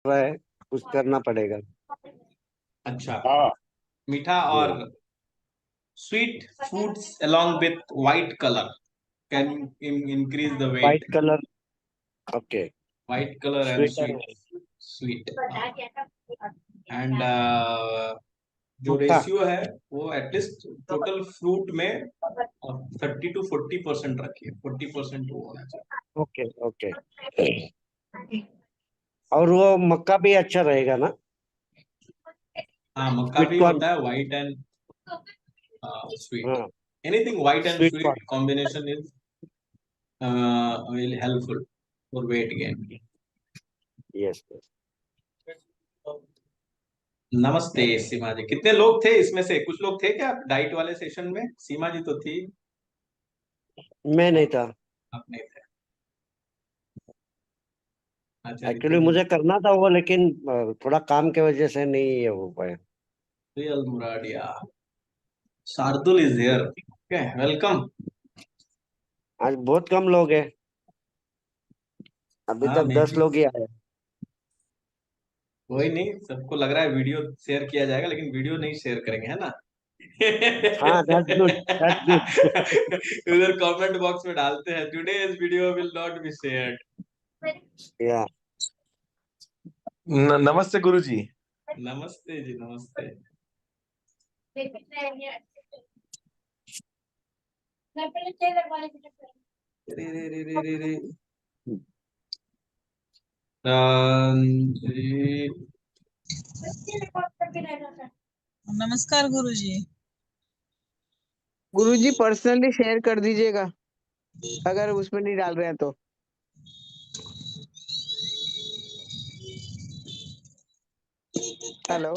रहा है, कुछ करना पड़ेगा। अच्छा, हाँ मीठा और sweet foods along with white color can increase the weight. White colour, okay. White color and sweet sweet and जो मीठा। रेशियो है वो एटलीस्ट टोटल फ्रूट में 30 to 40% रखिए, 40% वो होना चाहिए। Okay okay. और वो मक्का भी अच्छा रहेगा ना? हाँ, मक्का स्वीट भी कॉर्न। होता है व्हाइट एंड स्वीट। हाँ, anything white and sweet sweet corn. Combination is will helpful for weight gain. Yes. नमस्ते सीमा जी, कितने लोग थे इसमें से? कुछ लोग थे क्या डाइट वाले सेशन में? सीमा जी तो थी, मैं नहीं था। आप नहीं थे। अच्छा एक्चुअली रितु जी, मुझे करना था वो, लेकिन थोड़ा काम के वजह से नहीं ये हो पाया। Real Muradia, Shardul is here, okay welcome. आज बहुत कम लोग हैं, अभी हाँ तक मैं 10 भी, लोग ही आए। कोई नहीं, सबको लग रहा है वीडियो शेयर किया जाएगा, लेकिन वीडियो नहीं शेयर करेंगे, है ना? हाँ, दैट्स गुड, दैट्स गुड। उधर कमेंट बॉक्स में डालते हैं today's video will not be shared. या नमस्ते गुरुजी। नमस्ते जी, नमस्ते। रे रे रे रे रे रे। जी, नमस्कार गुरुजी। गुरुजी पर्सनली शेयर कर दीजिएगा अगर उसमें नहीं डाल रहे हैं तो। Hello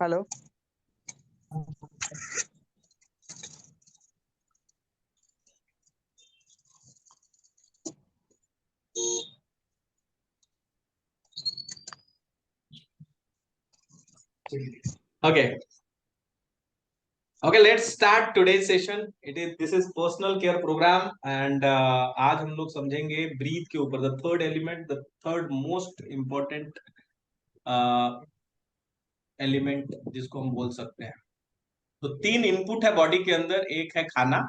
hello. okay. Okay, let's start today's session. This is personal care program and आज हम लोग समझेंगे ब्रीथ के ऊपर, the third element, the third most important element जिसको हम बोल सकते हैं। तो 3 इनपुट है बॉडी के अंदर, एक है खाना।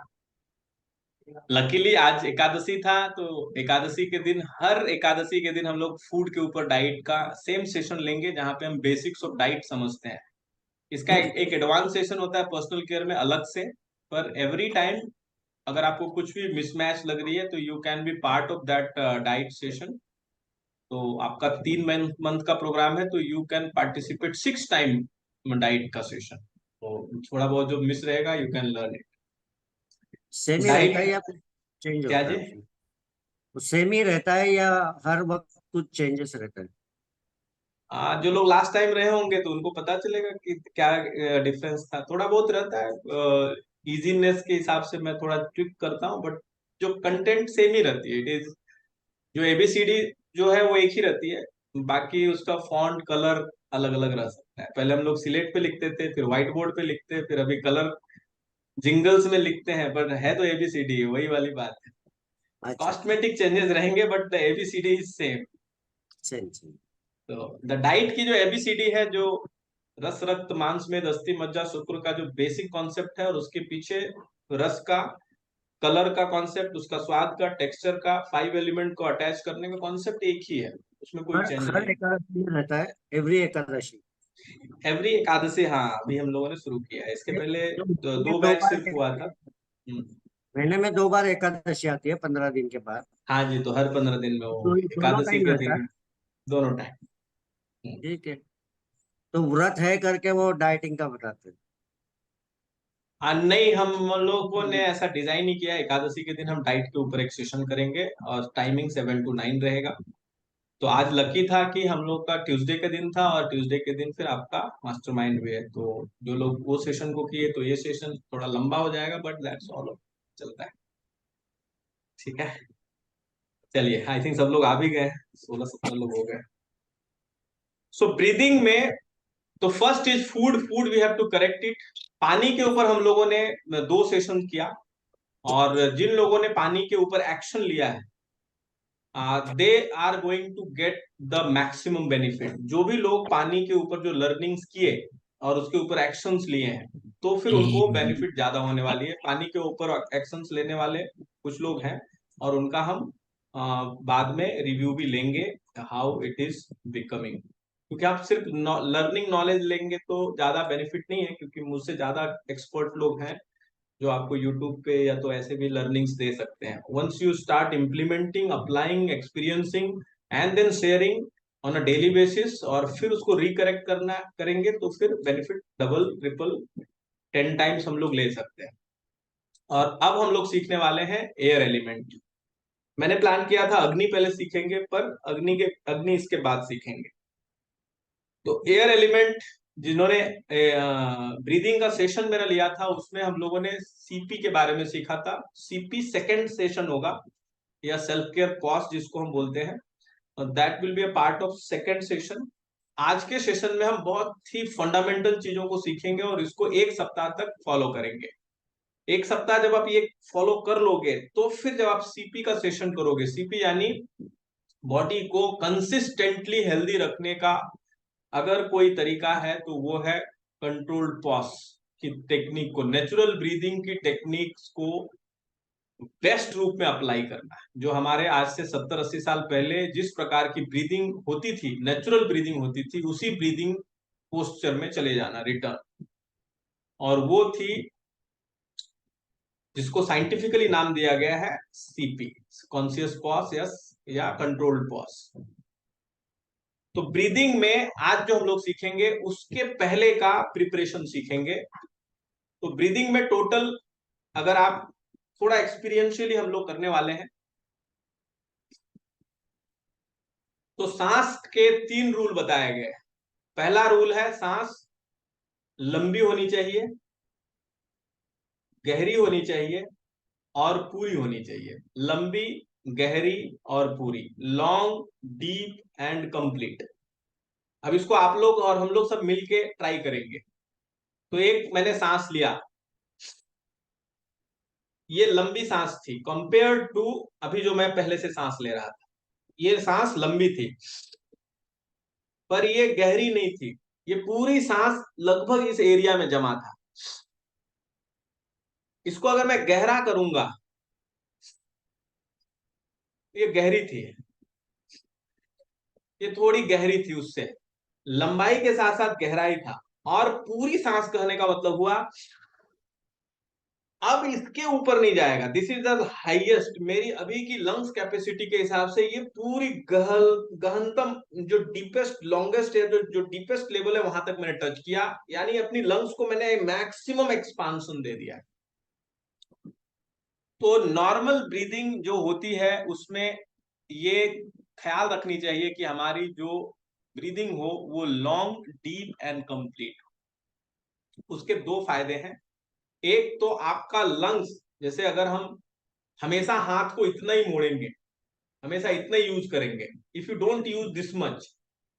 लकीली आज एकादशी था, तो एकादशी के दिन, हर एकादशी के दिन हम लोग फूड के ऊपर डाइट का सेम सेशन लेंगे, जहां पे हम बेसिक्स ऑफ डाइट समझते हैं। इसका एक एडवांस सेशन होता है पर्सनल केयर में अलग से, पर एवरी टाइम अगर आपको कुछ भी मिसमैच लग रही है तो you can be part of that diet session. तो आपका 3 मंथ का प्रोग्राम है, तो you can participate 6 time diet का सेशन। तो थोड़ा बहुत जो मिस रहेगा you can learn it. Same ही रहता है डाइट या कुछ चेंज क्या होता है जी? उसमें? वो सेम ही रहता है या हर वक्त कुछ चेंजेस रहता है? जो लोग लास्ट टाइम रहे होंगे तो उनको पता चलेगा कि क्या डिफरेंस था। थोड़ा बहुत रहता है, इजीनेस के हिसाब से मैं थोड़ा ट्विक करता हूँ, बट जो कंटेंट सेम ही रहती है। इट इज जो एबीसीडी जो है वो एक ही रहती है, बाकी उसका फॉन्ट कलर अलग अलग रह सकता है। पहले हम लोग सिलेट पे लिखते थे, फिर व्हाइट बोर्ड पे लिखते हैं, फिर अभी कलर जिंगल्स में लिखते हैं, बट है तो एबीसीडी, वही वाली बात है। अच्छा, कॉस्मेटिक चेंजेस रहेंगे but the ABCD is same. Same same. तो द डाइट की जो एबीसीडी है, जो रस रक्त मांस मेद अस्थि मज्जा शुक्र का जो बेसिक कॉन्सेप्ट है, और उसके पीछे रस का, कलर का कॉन्सेप्ट, उसका स्वाद का, टेक्सचर का, 5 एलिमेंट को अटैच करने का कॉन्सेप्ट एक ही है, उसमें कोई हर चेंज हर नहीं। एकादशी में रहता है, एवरी एकादशी। एवरी एकादशी, हाँ अभी हम लोगों ने शुरू किया है, इसके पहले तो महीने 2 दो बैच बार सिर्फ हुआ था। महीने में 2 बार एकादशी आती है 15 दिन के बाद। हाँ जी, तो हर 15 दिन में वो तो ये दोनों एकादशी टाइम के रहता है। दिन, दोनों टाइम। ठीक है, तो व्रत है करके वो डाइटिंग का बताते हैं। नहीं, हम लोगों ने ऐसा डिजाइन ही किया है, एकादशी के दिन हम डाइट के ऊपर एक सेशन करेंगे और टाइमिंग 7 to 9 रहेगा। तो आज लकी था कि हम लोग का ट्यूसडे के दिन था, और ट्यूसडे के दिन फिर आपका मास्टरमाइंड भी है, तो जो लोग वो सेशन को किए तो ये सेशन थोड़ा लंबा हो जाएगा, बट दैट्स ऑल, चलता है। ठीक है, चलिए, आई थिंक सब लोग आ भी गए, 16-17 लोग हो गए। सो ब्रीदिंग में, तो first is food, food we have to correct it. पानी के ऊपर हम लोगों ने 2 सेशन किया, और जिन लोगों ने पानी के ऊपर एक्शन लिया है they are going to get the maximum benefit. जो भी लोग पानी के ऊपर जो लर्निंग्स किए और उसके ऊपर एक्शंस लिए हैं, तो फिर उनको बेनिफिट ज्यादा होने वाली है। पानी के ऊपर एक्शंस लेने वाले कुछ लोग हैं, और उनका हम बाद में रिव्यू भी लेंगे, हाउ इट इज बिकमिंग। क्योंकि आप सिर्फ लर्निंग नॉलेज लेंगे तो ज्यादा बेनिफिट नहीं है, क्योंकि मुझसे ज्यादा एक्सपर्ट लोग हैं जो आपको यूट्यूब पे या तो ऐसे भी लर्निंग्स दे सकते हैं। Once you start implementing, applying, experiencing and then sharing on a daily basis, और फिर उसको रिकरेक्ट करना करेंगे, तो फिर बेनिफिट डबल, ट्रिपल, 10 टाइम्स हम लोग ले सकते हैं। और अब हम लोग सीखने वाले हैं एयर एलिमेंट। मैंने प्लान किया था अग्नि पहले सीखेंगे, पर अग्नि इसके बाद सीखेंगे। तो एयर एलिमेंट, जिन्होंने ब्रीदिंग का सेशन मेरा लिया था, उसमें हम लोगों ने सीपी के बारे में सीखा था। सीपी सेकंड सेशन होगा, या सेल्फ केयर पॉज जिसको हम बोलते हैं, that will be a part of second session. आज के सेशन में हम बहुत ही फंडामेंटल चीजों को सीखेंगे और इसको 1 सप्ताह तक फॉलो करेंगे। 1 सप्ताह जब आप ये फॉलो कर लोगे, तो फिर जब आप सीपी का सेशन करोगे, सीपी यानी बॉडी को कंसिस्टेंटली हेल्दी रखने का अगर कोई तरीका है तो वो है कंट्रोल्ड पॉज की टेक्निक को, नेचुरल ब्रीदिंग की टेक्निक्स को बेस्ट रूप में अप्लाई करना है। जो हमारे आज से 70-80 साल पहले जिस प्रकार की ब्रीदिंग होती थी, नेचुरल ब्रीदिंग होती थी, उसी ब्रीदिंग पोस्चर में चले जाना, रिटर्न। और वो थी जिसको साइंटिफिकली नाम दिया गया है सीपी, कॉन्शियस पॉज या कंट्रोल्ड पॉज। तो ब्रीदिंग में आज जो हम लोग सीखेंगे उसके पहले का प्रिपरेशन सीखेंगे। तो ब्रीदिंग में टोटल, अगर आप थोड़ा एक्सपीरियंशियली हम लोग करने वाले हैं, तो सांस के 3 रूल बताए गए। पहला रूल है सांस लंबी होनी चाहिए, गहरी होनी चाहिए और पूरी होनी चाहिए। लंबी, गहरी और पूरी, लॉन्ग, डीप एंड कंप्लीट। अब इसको आप लोग और हम लोग सब मिलके ट्राई करेंगे। तो एक मैंने सांस लिया, ये लंबी सांस थी कंपेयर टू अभी जो मैं पहले से सांस ले रहा था। ये सांस लंबी थी, पर ये गहरी नहीं थी। ये पूरी सांस लगभग इस एरिया में जमा था। इसको अगर मैं गहरा करूंगा, ये गहरी थी, ये थोड़ी गहरी थी उससे, लंबाई के साथ साथ गहराई था। और पूरी सांस कहने का मतलब हुआ अब इसके ऊपर नहीं जाएगा। दिस इज द हाईएस्ट, मेरी अभी की लंग्स कैपेसिटी के हिसाब से ये पूरी गहनतम, जो डीपेस्ट लॉन्गेस्ट है, जो डीपेस्ट लेवल है, वहां तक मैंने टच किया। यानी अपनी लंग्स को मैंने मैक्सिमम एक्सपांशन दे दिया। तो नॉर्मल ब्रीदिंग जो होती है उसमें ये ख्याल रखनी चाहिए कि हमारी जो ब्रीदिंग हो वो लॉन्ग, डीप एंड कंप्लीट। उसके 2 फायदे हैं। एक तो आपका लंग्स, जैसे अगर हम हमेशा हाथ को इतना ही मोड़ेंगे, हमेशा इतना ही यूज करेंगे, if you don't use this much,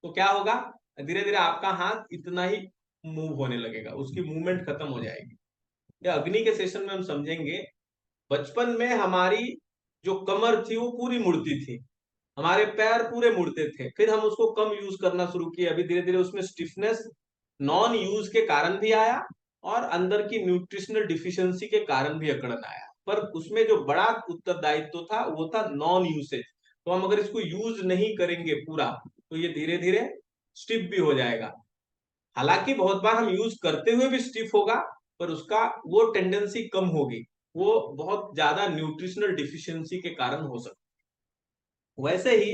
तो क्या होगा, धीरे धीरे आपका हाथ इतना ही मूव होने लगेगा, उसकी मूवमेंट खत्म हो जाएगी। या अग्नि के सेशन में हम समझेंगे, बचपन में हमारी जो कमर थी वो पूरी मुड़ती थी, हमारे पैर पूरे मुड़ते थे, फिर हम उसको कम यूज करना शुरू किए। अभी धीरे धीरे उसमें स्टिफनेस नॉन यूज के कारण भी आया, और अंदर की न्यूट्रिशनल डिफिशियंसी के कारण भी अकड़न आया। पर उसमें जो बड़ा उत्तरदायित्व था वो था नॉन यूसेज। तो हम अगर इसको यूज नहीं करेंगे पूरा, तो ये धीरे धीरे स्टिफ भी हो जाएगा। हालांकि बहुत बार हम यूज करते हुए भी स्टिफ होगा, पर उसका वो टेंडेंसी कम होगी, वो बहुत ज्यादा न्यूट्रिशनल डिफिशियंसी के कारण हो सकता है। वैसे ही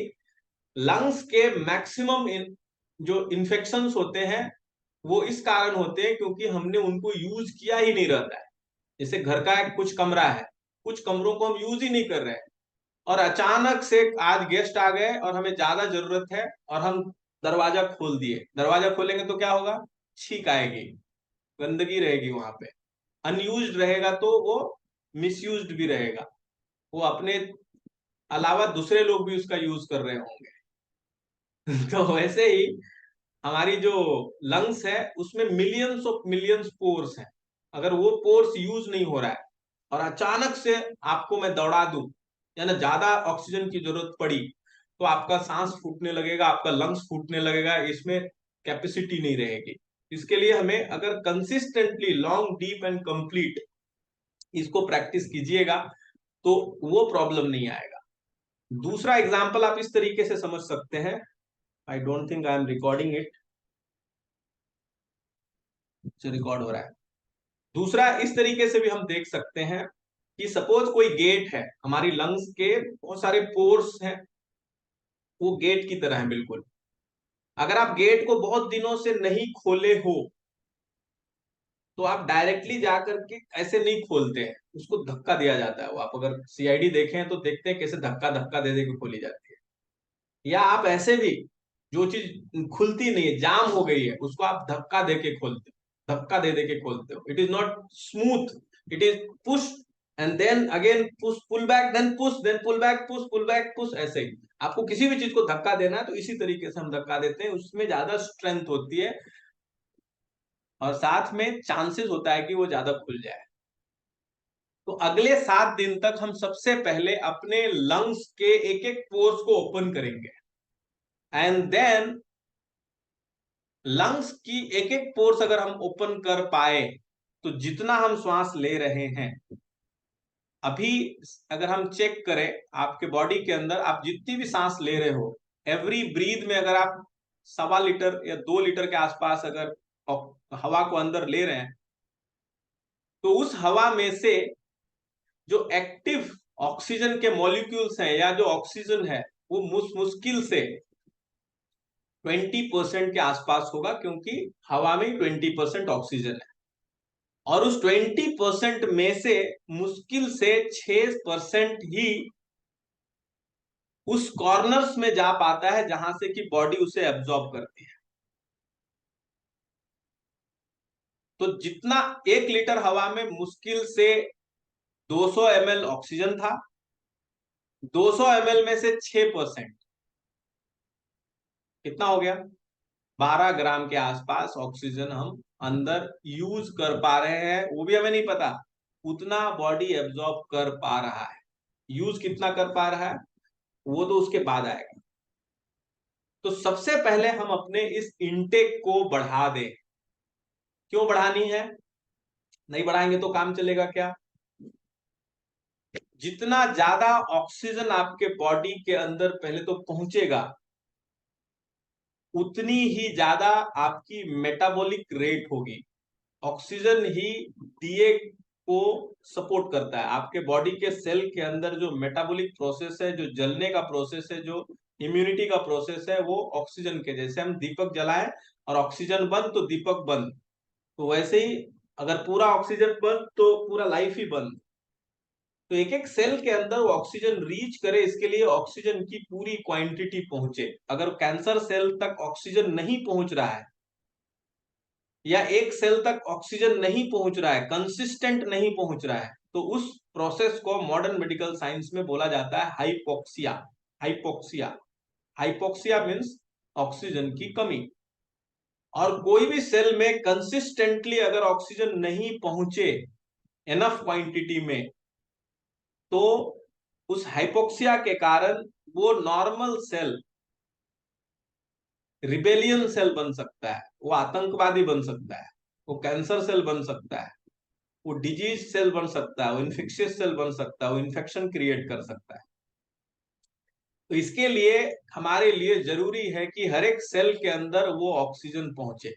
लंग्स के मैक्सिमम जो इन्फेक्शंस होते हैं वो इस कारण होते हैं क्योंकि हमने उनको यूज किया ही नहीं रहता है। जैसे घर का कुछ कमरा है, कुछ कमरों को हम यूज ही नहीं कर रहे हैं, और अचानक से आज गेस्ट आ गए और हमें ज्यादा जरूरत है और हम दरवाजा खोल दिए। दरवाजा खोलेंगे तो क्या होगा, छींक आएगी, गंदगी रहेगी वहां पे। अनयूज्ड रहेगा तो वो मिसयूज्ड भी रहेगा, वो अपने अलावा दूसरे लोग भी उसका यूज कर रहे होंगे। तो वैसे ही हमारी जो लंग्स है उसमें मिलियंस ऑफ मिलियंस पोर्स हैं। अगर वो पोर्स यूज नहीं हो रहा है और अचानक से आपको मैं दौड़ा दूं या ना ज्यादा ऑक्सीजन की जरूरत पड़ी तो आपका सांस फूटने लगेगा, आपका लंग्स फूटने लगेगा, इसमें कैपेसिटी नहीं रहेगी। इसके लिए हमें अगर consistently long deep and complete इसको प्रैक्टिस कीजिएगा तो वो प्रॉब्लम नहीं आएगा। दूसरा एग्जाम्पल आप इस तरीके से समझ सकते हैं, I don't think I am recording it, record हो रहा है। दूसरा इस तरीके से भी हम देख सकते हैं कि सपोज कोई गेट है, हमारी लंग्स के बहुत सारे पोर्स हैं, वो गेट की तरह है बिल्कुल। अगर आप गेट को बहुत दिनों से नहीं खोले हो तो आप डायरेक्टली जाकर के ऐसे नहीं खोलते हैं, उसको धक्का दिया जाता है। वो आप अगर सीआईडी देखें तो देखते हैं कैसे धक्का धक्का दे दे के खोली जाती है। या आप ऐसे भी जो चीज खुलती नहीं है, जाम हो गई है, उसको आप धक्का दे के खोलते हो, धक्का दे दे के खोलते हो। It is not smooth, it is push and then again push, pull back, then push, then pull back, push, pull back, push, ऐसे ही। आपको किसी भी चीज को धक्का देना है तो इसी तरीके से हम धक्का देते हैं, उसमें ज्यादा स्ट्रेंथ होती है और साथ में चांसेस होता है कि वो ज्यादा खुल जाए। तो अगले 7 दिन तक हम सबसे पहले अपने लंग्स के एक एक पोर्स को ओपन करेंगे एंड देन लंग्स की एक एक पोर्स अगर हम ओपन कर पाए तो जितना हम श्वास ले रहे हैं अभी, अगर हम चेक करें आपके बॉडी के अंदर आप जितनी भी सांस ले रहे हो, एवरी ब्रीथ में अगर आप 1.25 लीटर या 2 लीटर के आसपास अगर हवा को अंदर ले रहे हैं तो उस हवा में से जो एक्टिव ऑक्सीजन के मॉलिक्यूल्स हैं या जो ऑक्सीजन है वो मुश्किल से 20% के आसपास होगा, क्योंकि हवा में 20% ऑक्सीजन है और उस 20% में से मुश्किल से 6% ही उस कॉर्नर्स में जा पाता है जहां से कि बॉडी उसे एब्जॉर्ब करती है। तो जितना 1 लीटर हवा में मुश्किल से 200 ml ऑक्सीजन था, 200 ml में से 6% कितना हो गया, 12 ग्राम के आसपास ऑक्सीजन हम अंदर यूज कर पा रहे हैं, वो भी हमें नहीं पता। उतना बॉडी एब्जॉर्ब कर पा रहा है, यूज कितना कर पा रहा है वो तो उसके बाद आएगा। तो सबसे पहले हम अपने इस इनटेक को बढ़ा दें। क्यों बढ़ानी है, नहीं बढ़ाएंगे तो काम चलेगा क्या? जितना ज्यादा ऑक्सीजन आपके बॉडी के अंदर पहले तो पहुंचेगा उतनी ही ज्यादा आपकी मेटाबॉलिक रेट होगी। ऑक्सीजन ही डीए को सपोर्ट करता है। आपके बॉडी के सेल के अंदर जो मेटाबॉलिक प्रोसेस है, जो जलने का प्रोसेस है, जो इम्यूनिटी का प्रोसेस है, वो ऑक्सीजन के जैसे हम दीपक जलाएं और ऑक्सीजन बंद तो दीपक बंद, तो वैसे ही अगर पूरा ऑक्सीजन बंद तो पूरा लाइफ ही बंद। तो एक एक सेल के अंदर वो ऑक्सीजन रीच करे, इसके लिए ऑक्सीजन की पूरी क्वांटिटी पहुंचे। अगर कैंसर सेल तक ऑक्सीजन नहीं पहुंच रहा है या एक सेल तक ऑक्सीजन नहीं पहुंच रहा है, कंसिस्टेंट नहीं पहुंच रहा है, तो उस प्रोसेस को मॉडर्न मेडिकल साइंस में बोला जाता है hypoxia. Hypoxia, hypoxia means oxygen की कमी। और कोई भी सेल में कंसिस्टेंटली अगर ऑक्सीजन नहीं पहुंचे एनफ क्वांटिटी में तो उस हाइपोक्सिया के कारण वो नॉर्मल सेल रिबेलियन सेल बन सकता है, वो आतंकवादी बन सकता है, वो कैंसर सेल बन सकता है, वो डिजीज सेल बन सकता है, वो इन्फेक्शियस सेल बन सकता है, वो इन्फेक्शन क्रिएट कर सकता है। तो इसके लिए हमारे लिए जरूरी है कि हर एक सेल के अंदर वो ऑक्सीजन पहुंचे।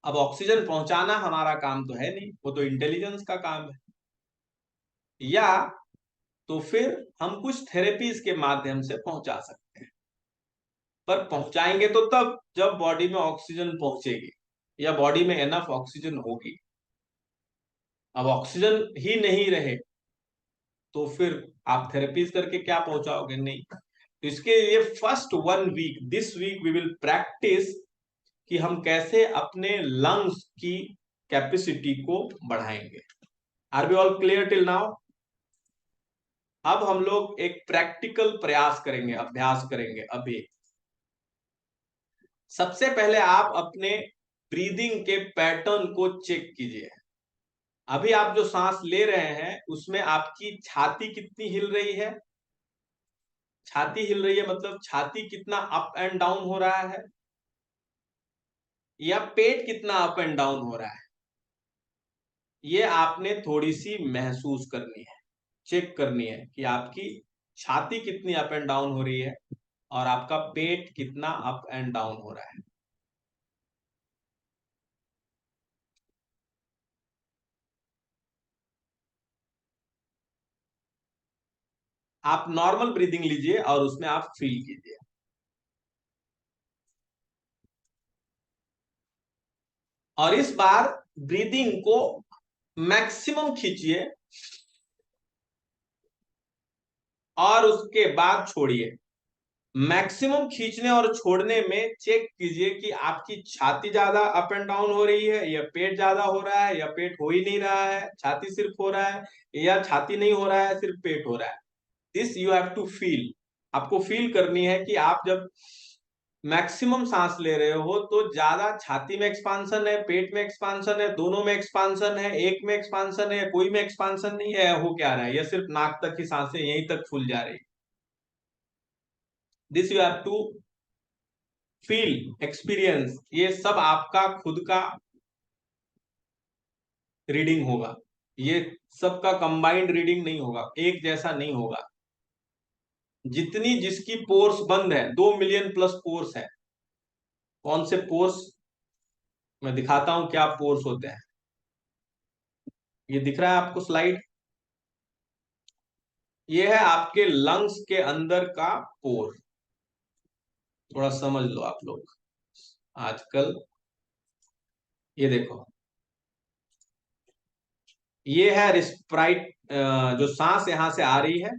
अब ऑक्सीजन पहुंचाना हमारा काम तो है नहीं, वो तो इंटेलिजेंस का काम है। या तो फिर हम कुछ थेरेपीज के माध्यम से पहुंचा सकते हैं, पर पहुंचाएंगे तो तब जब बॉडी में ऑक्सीजन पहुंचेगी या बॉडी में एनफ ऑक्सीजन होगी। अब ऑक्सीजन ही नहीं रहे तो फिर आप थेरेपीज करके क्या पहुंचाओगे, नहीं। तो इसके लिए first 1 week, this week we will practice कि हम कैसे अपने लंग्स की कैपेसिटी को बढ़ाएंगे। Are we all clear till now? अब हम लोग एक प्रैक्टिकल प्रयास करेंगे, अभ्यास करेंगे। अभी सबसे पहले आप अपने ब्रीदिंग के पैटर्न को चेक कीजिए। अभी आप जो सांस ले रहे हैं उसमें आपकी छाती कितनी हिल रही है? छाती हिल रही है मतलब छाती कितना अप एंड डाउन हो रहा है, या पेट कितना अप एंड डाउन हो रहा है, ये आपने थोड़ी सी महसूस करनी है, चेक करनी है कि आपकी छाती कितनी अप एंड डाउन हो रही है और आपका पेट कितना अप एंड डाउन हो रहा है। आप नॉर्मल ब्रीदिंग लीजिए और उसमें आप फील कीजिए। और इस बार ब्रीदिंग को मैक्सिमम खींचिए और उसके बाद छोड़िए। मैक्सिमम खींचने और छोड़ने में चेक कीजिए कि आपकी छाती ज्यादा अप एंड डाउन हो रही है, या पेट ज्यादा हो रहा है, या पेट हो ही नहीं रहा है, छाती सिर्फ हो रहा है, या छाती नहीं हो रहा है, सिर्फ पेट हो रहा है। This you have to feel. आपको फील करनी है कि आप जब मैक्सिमम सांस ले रहे हो तो ज्यादा छाती में एक्सपांशन है, पेट में एक्सपांशन है, दोनों में एक्सपांशन है, एक में एक्सपांशन है, कोई में एक्सपांशन नहीं है, हो क्या रहा है, या सिर्फ नाक तक की सांसें यहीं तक फूल जा रही। This you have to feel, experience. ये सब आपका खुद का रीडिंग होगा, ये सबका कंबाइंड रीडिंग नहीं होगा, एक जैसा नहीं होगा। जितनी जिसकी पोर्स बंद है, 2 मिलियन प्लस पोर्स है। कौन से पोर्स? मैं दिखाता हूं क्या पोर्स होते हैं। ये दिख रहा है आपको स्लाइड? ये है आपके लंग्स के अंदर का पोर। थोड़ा समझ लो आप लोग आजकल। ये देखो, ये है रिस्पाइट, जो सांस यहां से आ रही है,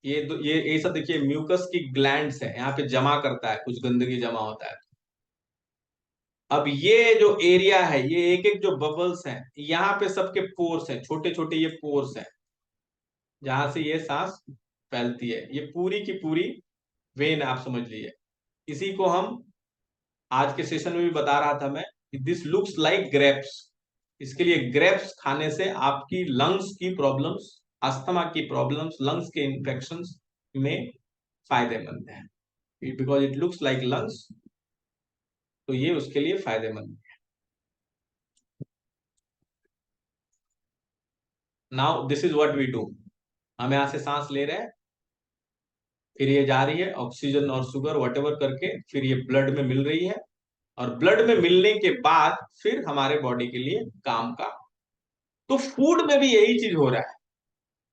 ये सब देखिए म्यूकस की ग्लैंड्स है, यहाँ पे जमा करता है, कुछ गंदगी जमा होता है। अब ये जो एरिया है, ये एक एक जो बबल्स हैं, यहाँ पे सबके पोर्स हैं, छोटे छोटे ये पोर्स हैं जहां से ये सांस फैलती है। ये पूरी की पूरी वेन आप समझ लीजिए। इसी को हम आज के सेशन में भी बता रहा था मैं, दिस लुक्स लाइक ग्रेप्स। इसके लिए ग्रेप्स खाने से आपकी लंग्स की प्रॉब्लम्स, अस्थमा की प्रॉब्लम्स, लंग्स के इंफेक्शंस में फायदेमंद है। Because it looks like lungs, तो ये उसके लिए फायदेमंद है। Now this is what we do. हम यहां से सांस ले रहे हैं, फिर ये जा रही है, ऑक्सीजन और शुगर वटेवर करके, फिर ये ब्लड में मिल रही है, और ब्लड में मिलने के बाद फिर हमारे बॉडी के लिए काम का। तो फूड में भी यही चीज हो रहा है।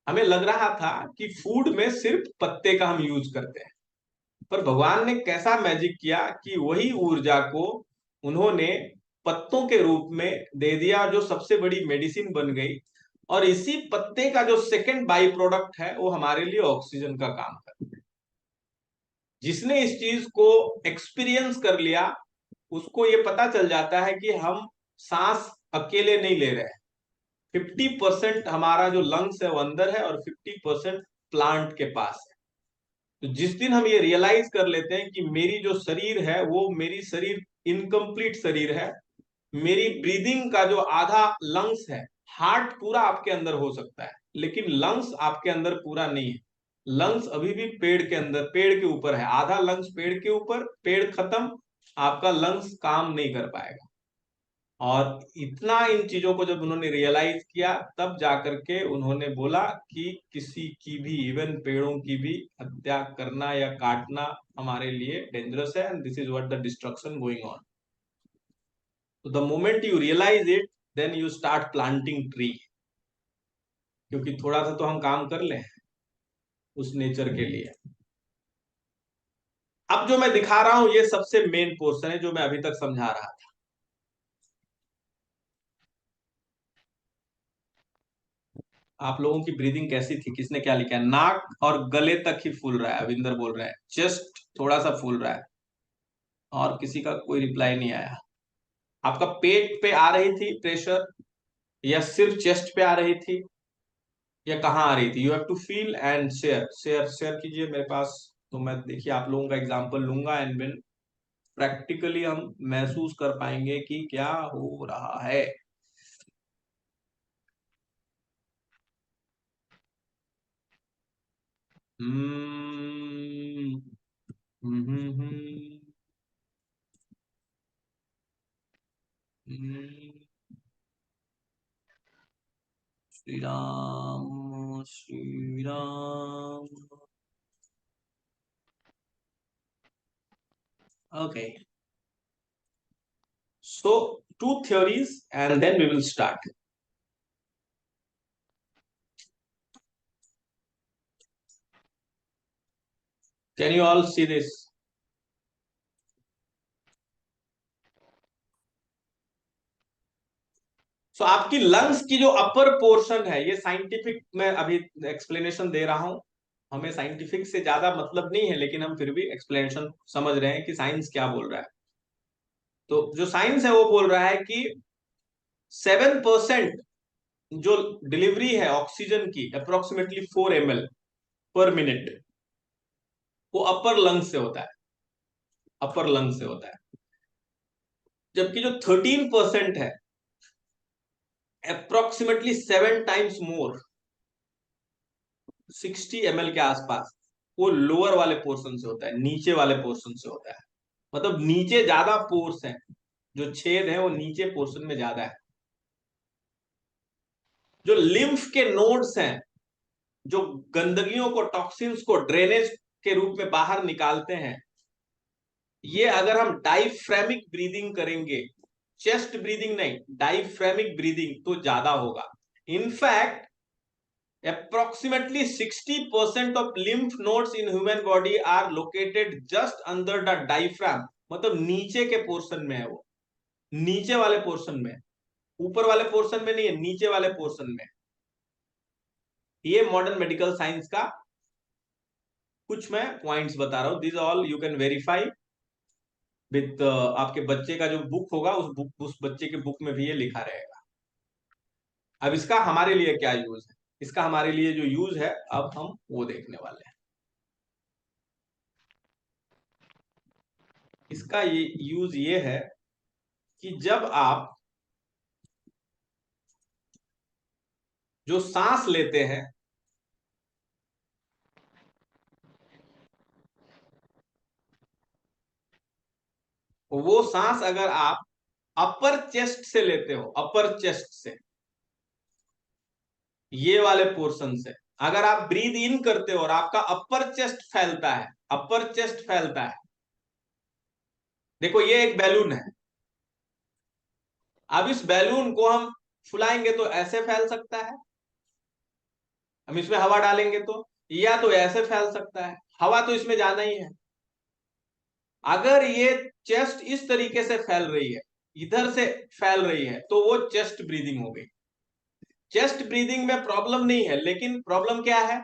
हमें लग रहा था कि फूड में सिर्फ पत्ते का हम यूज करते हैं, पर भगवान ने कैसा मैजिक किया कि वही ऊर्जा को उन्होंने पत्तों के रूप में दे दिया, जो सबसे बड़ी मेडिसिन बन गई। और इसी पत्ते का जो सेकंड बाई प्रोडक्ट है वो हमारे लिए ऑक्सीजन का काम करता है। जिसने इस चीज को एक्सपीरियंस कर लिया उसको ये पता चल जाता है कि हम सांस अकेले नहीं ले रहे हैं। 50% हमारा जो लंग्स है वो अंदर है और 50% प्लांट के पास है। तो जिस दिन हम ये रियलाइज कर लेते हैं कि मेरी जो शरीर है वो मेरी शरीर इनकम्प्लीट शरीर है, मेरी ब्रीदिंग का जो आधा लंग्स है, हार्ट पूरा आपके अंदर हो सकता है लेकिन लंग्स आपके अंदर पूरा नहीं है। लंग्स अभी भी पेड़ के अंदर, पेड़ के ऊपर है, आधा लंग्स पेड़ के ऊपर, पेड़ खत्म, आपका लंग्स काम नहीं कर पाएगा। और इतना इन चीजों को जब उन्होंने रियलाइज किया तब जाकर के उन्होंने बोला कि किसी की भी, इवन पेड़ों की भी हत्या करना या काटना हमारे लिए डेंजरस है, and this is what the destruction going on. तो the moment you realise it, then you start planting tree. क्योंकि थोड़ा सा तो हम काम कर लें उस नेचर के लिए। अब जो मैं दिखा रहा हूं ये सबसे मेन पोर्शन है जो मैं अभी तक समझा रहा था। आप लोगों की ब्रीदिंग कैसी थी? किसने क्या लिखा है? नाक और गले तक ही फूल रहा है, अविंदर बोल रहा है। चेस्ट थोड़ा सा फूल रहा है, और किसी का कोई रिप्लाई नहीं आया। आपका पेट पे आ रही थी प्रेशर, या सिर्फ चेस्ट पे आ रही थी, या कहाँ आ रही थी? You have to feel and share. Share कीजिए मेरे पास, तो मैं देखिए आप लोगों का एग्जांपल लूंगा एंड देन प्रैक्टिकली हम महसूस कर पाएंगे कि क्या हो रहा है। हम्म हम्म हम्म, हम्म, हम्म। Shri Ram Shri Ram. Okay, so two theories and then we will start. Can you all see this? So आपकी लंग्स की जो अपर पोर्शन है, ये साइंटिफिक मैं अभी एक्सप्लेनेशन दे रहा हूं, हमें साइंटिफिक से ज्यादा मतलब नहीं है, लेकिन हम फिर भी एक्सप्लेनेशन समझ रहे हैं कि साइंस क्या बोल रहा है। तो जो साइंस है वो बोल रहा है कि 7% जो डिलीवरी है ऑक्सीजन की, अप्रोक्सीमेटली 4 ml पर मिनट, वो अपर लंग्स से होता है, अपर लंग्स से होता है। जबकि जो 13% है, अप्रोक्सीमेटली 7 टाइम्स मोर, 60 ml के आसपास, वो लोअर वाले पोर्शन से होता है, नीचे वाले पोर्शन से होता है। मतलब नीचे ज्यादा पोर्स है, जो छेद है वो नीचे पोर्शन में ज्यादा है। जो लिम्फ के नोड्स हैं, जो गंदगियों को, टॉक्सिन्स को ड्रेनेज के रूप में बाहर निकालते हैं, ये अगर हम डाइफ्रेमिक ब्रीदिंग करेंगे, चेस्ट ब्रीदिंग नहीं, डाइफ्रेमिक ब्रीदिंग, तो ज्यादा होगा। In fact approximately 60% of lymph nodes in human body are located just under the diaphragm, मतलब नीचे के पोर्शन में है, वो नीचे वाले पोर्शन में, ऊपर वाले पोर्शन में नहीं है, नीचे वाले पोर्शन में। ये मॉडर्न मेडिकल साइंस का कुछ मैं पॉइंट्स बता रहा हूं। This all you can verify with आपके बच्चे का जो बुक होगा, उस बच्चे के बुक में भी ये लिखा रहेगा। अब इसका हमारे लिए क्या यूज है, इसका हमारे लिए जो यूज है अब हम वो देखने वाले हैं। इसका ये यूज ये है कि जब आप जो सांस लेते हैं, वो सांस अगर आप अपर चेस्ट से लेते हो, अपर चेस्ट से, ये वाले पोर्शन से अगर आप ब्रीद इन करते हो और आपका अपर चेस्ट फैलता है, अपर चेस्ट फैलता है, देखो ये एक बैलून है। अब इस बैलून को हम फुलाएंगे तो ऐसे फैल सकता है, हम इसमें हवा डालेंगे तो, या तो ऐसे फैल सकता है, हवा तो इसमें जाना ही है। अगर ये चेस्ट इस तरीके से फैल रही है, इधर से फैल रही है, तो वो चेस्ट ब्रीदिंग हो गई। चेस्ट ब्रीदिंग में प्रॉब्लम नहीं है, लेकिन प्रॉब्लम क्या है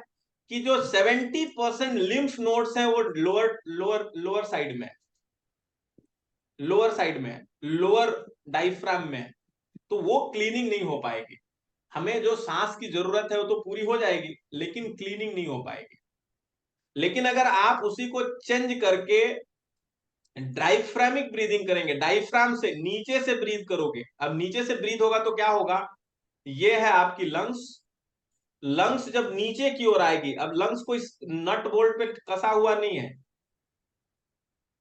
कि जो 70% लिम्फ नोड्स हैं वो लोअर साइड में, लोअर साइड में, लोअर डाइफ्राम में, तो वो क्लीनिंग नहीं हो पाएगी। हमें जो सांस की जरूरत है वो तो पूरी हो जाएगी, लेकिन क्लीनिंग नहीं हो पाएगी। लेकिन अगर आप उसी को चेंज करके डाइफ्रामिक ब्रीदिंग करेंगे, डाइफ्राम से नीचे से ब्रीद करोगे, अब नीचे से ब्रीद होगा तो क्या होगा, ये है आपकी लंग्स। लंग्स जब नीचे की ओर आएगी, अब लंग्स कोई नट बोल्ट पे कसा हुआ नहीं है,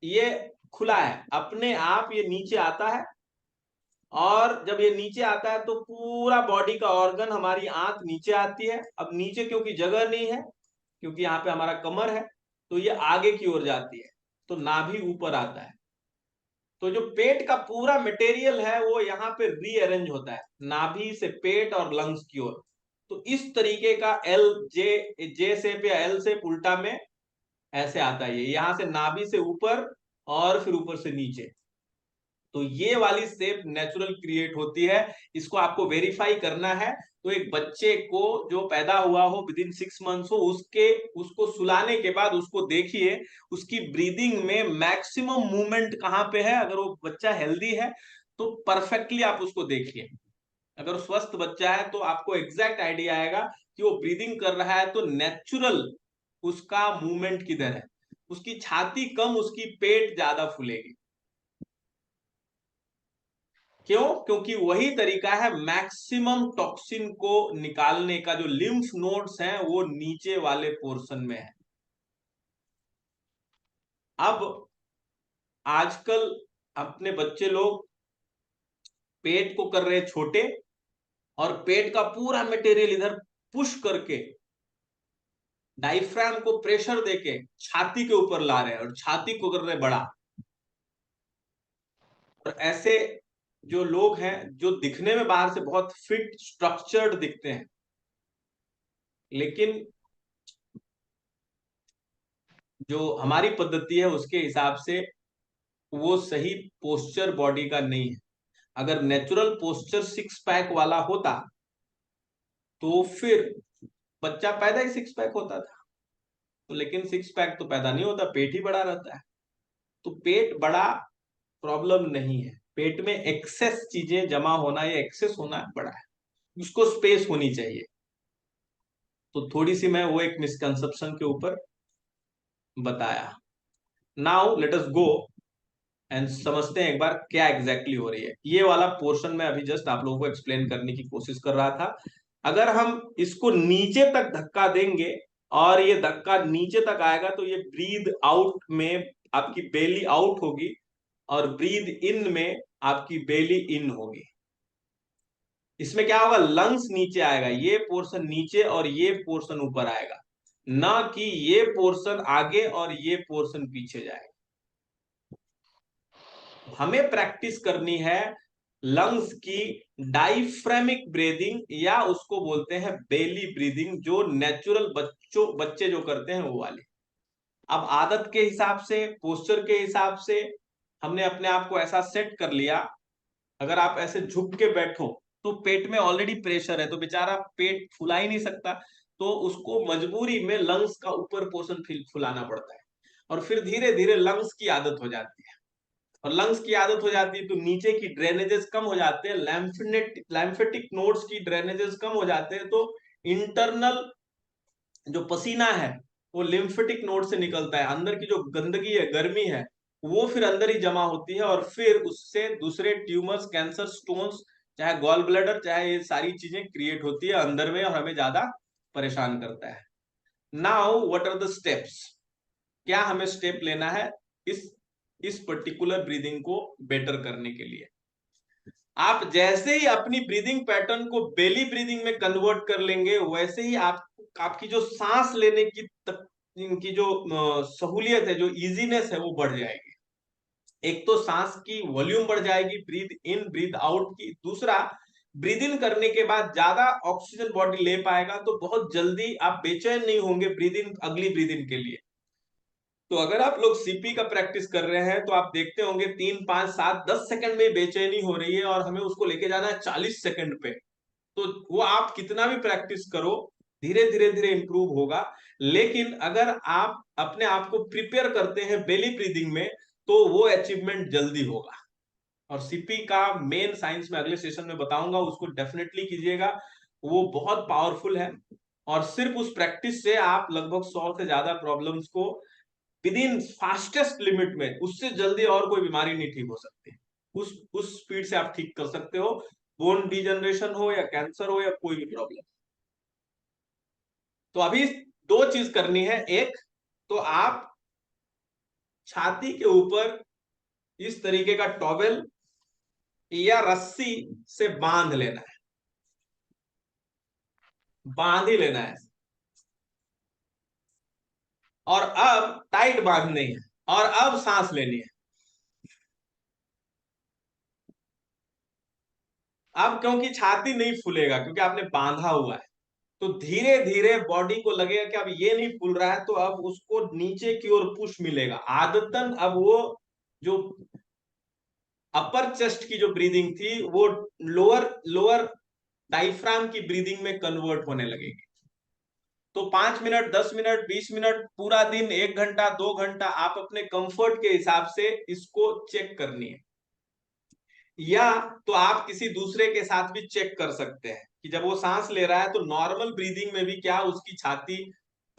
ये खुला है, अपने आप ये नीचे आता है। और जब ये नीचे आता है तो पूरा बॉडी का ऑर्गन, हमारी आंख नीचे आती है। अब नीचे क्योंकि जगह नहीं है, क्योंकि यहाँ पे हमारा कमर है, तो ये आगे की ओर जाती है, तो नाभि ऊपर आता है। तो जो पेट का पूरा मटेरियल है वो यहाँ पे रीअरेंज होता है, नाभि से पेट और लंग्स की ओर। तो इस तरीके का एल जे शेप या एल शेप उल्टा में ऐसे आता है, ये यहां से नाभि से ऊपर और फिर ऊपर से नीचे। तो ये वाली शेप नेचुरल क्रिएट होती है, इसको आपको वेरीफाई करना है। तो एक बच्चे को जो पैदा हुआ हो, विद इन 6 मंथ्स हो, उसको सुलाने के बाद उसको देखिए, उसकी ब्रीदिंग में मैक्सिमम मूवमेंट कहाँ पे है। अगर वो बच्चा हेल्दी है तो परफेक्टली आप उसको देखिए, अगर स्वस्थ बच्चा है तो आपको एग्जैक्ट आइडिया आएगा कि वो ब्रीदिंग कर रहा है तो नेचुरल उसका मूवमेंट किधर है। उसकी छाती कम, उसकी पेट ज्यादा फूलेगी। क्यों? क्योंकि वही तरीका है मैक्सिमम टॉक्सिन को निकालने का। जो लिम्फ नोड्स हैं वो नीचे वाले पोर्शन में है। अब आजकल अपने बच्चे लोग पेट को कर रहे छोटे और पेट का पूरा मटेरियल इधर पुश करके डायफ्राम को प्रेशर देके छाती के ऊपर ला रहे हैं और छाती को कर रहे बड़ा। और ऐसे जो लोग हैं जो दिखने में बाहर से बहुत फिट स्ट्रक्चर्ड दिखते हैं, लेकिन जो हमारी पद्धति है उसके हिसाब से वो सही पोस्चर बॉडी का नहीं है। अगर नेचुरल पोस्चर सिक्स पैक वाला होता तो फिर बच्चा पैदा ही सिक्स पैक होता था। तो लेकिन सिक्स पैक तो पैदा नहीं होता, पेट ही बड़ा रहता है। तो पेट बड़ा प्रॉब्लम नहीं है, पेट में एक्सेस चीजें जमा होना या एक्सेस होना बड़ा है, उसको स्पेस होनी चाहिए। तो थोड़ी सी मैं वो एक मिसकंसेप्शन के ऊपर बताया। Now let us go and समझते हैं एक बार क्या एग्जैक्टली हो रही है। ये वाला पोर्शन में अभी जस्ट आप लोगों को एक्सप्लेन करने की कोशिश कर रहा था। अगर हम इसको नीचे तक धक्का देंगे और ये धक्का नीचे तक आएगा तो ये ब्रीद आउट में आपकी बेली आउट होगी और ब्रीद इन में आपकी बेली इन होगी। इसमें क्या होगा? लंग्स नीचे आएगा, ये पोर्शन नीचे और ये पोर्शन ऊपर आएगा, ना कि ये पोर्शन आगे और ये पोर्शन पीछे जाएगा। हमें प्रैक्टिस करनी है लंग्स की डायफ्रेमिक ब्रीदिंग, या उसको बोलते हैं बेली ब्रीदिंग, जो नेचुरल बच्चे जो करते हैं वो वाली। अब आदत के हिसाब से, पोस्चर के हिसाब से हमने अपने आप को ऐसा सेट कर लिया। अगर आप ऐसे झुक के बैठो तो पेट में ऑलरेडी प्रेशर है, तो बेचारा पेट फुला ही नहीं सकता, तो उसको मजबूरी में लंग्स का ऊपर पोर्शन फुलाना पड़ता है। और फिर धीरे धीरे लंग्स की आदत हो जाती है, और लंग्स की आदत हो जाती है तो नीचे की ड्रेनेजेस कम हो जाते हैं, लैम्फेटिक नोड्स की ड्रेनेजेस कम हो जाते हैं, तो इंटरनल जो पसीना है वो लिम्फेटिक नोड से निकलता है। अंदर की जो गंदगी है, गर्मी है, वो फिर अंदर ही जमा होती है और फिर उससे दूसरे ट्यूमर्स, कैंसर, स्टोन्स, चाहे गॉल ब्लैडर, चाहे ये सारी चीजें क्रिएट होती है अंदर में और हमें ज्यादा परेशान करता है। Now what are the steps? क्या हमें स्टेप लेना है इस पर्टिकुलर ब्रीदिंग को बेटर करने के लिए? आप जैसे ही अपनी ब्रीदिंग पैटर्न को बेली ब्रीदिंग में कन्वर्ट कर लेंगे, वैसे ही आपकी जो सांस लेने की इनकी जो सहूलियत है, जो इजीनेस है, वो बढ़ जाएगी। एक तो सांस की वॉल्यूम बढ़ जाएगी, ब्रीद इन ब्रीद आउट की। दूसरा, ब्रीद इन करने के बाद ज्यादा ऑक्सीजन बॉडी ले पाएगा, तो बहुत जल्दी आप बेचैन नहीं होंगे ब्रीद इन, अगली ब्रीद इन के लिए। तो अगर आप लोग सीपी का प्रैक्टिस कर रहे हैं तो आप देखते होंगे 3, 5, 7, 10 सेकंड में बेचैनी हो रही है और हमें उसको लेके जाना है 40 सेकंड पे। तो वो आप कितना भी प्रैक्टिस करो, धीरे धीरे धीरे इंप्रूव होगा। लेकिन अगर आप अपने आप को प्रिपेयर करते हैं बेली ब्रीदिंग में, तो वो अचीवमेंट जल्दी होगा। और सीपी का मेन साइंस में अगले सेशन में बताऊंगा, उसको डेफिनेटली कीजिएगा, वो बहुत पावरफुल है। और सिर्फ उस प्रैक्टिस से आप लगभग 100 से ज्यादा प्रॉब्लम्स को विद इन फास्टेस्ट लिमिट में, उससे जल्दी और कोई बीमारी नहीं ठीक हो सकती, उस स्पीड से आप ठीक कर सकते हो, बोन डिजनरेशन हो या कैंसर हो या कोई भी प्रॉब्लम। तो अभी दो चीज करनी है। एक तो आप छाती के ऊपर इस तरीके का टॉवेल या रस्सी से बांध लेना है, बांध ही लेना है। और अब टाइट बांधनी है और अब सांस लेनी है। अब क्योंकि छाती नहीं फूलेगा क्योंकि आपने बांधा हुआ है, तो धीरे धीरे बॉडी को लगेगा कि अब ये नहीं फूल रहा है, तो अब उसको नीचे की ओर पुश मिलेगा। आदतन अब वो जो अपर चेस्ट की जो ब्रीदिंग थी वो लोअर लोअर डायफ्राम की ब्रीदिंग में कन्वर्ट होने लगेगी। तो 5 मिनट, 10 मिनट, 20 मिनट, पूरा दिन, 1 घंटा, 2 घंटा, आप अपने कंफर्ट के हिसाब से इसको चेक करनी है। या तो आप किसी दूसरे के साथ भी चेक कर सकते हैं कि जब वो सांस ले रहा है तो नॉर्मल ब्रीदिंग में भी क्या उसकी छाती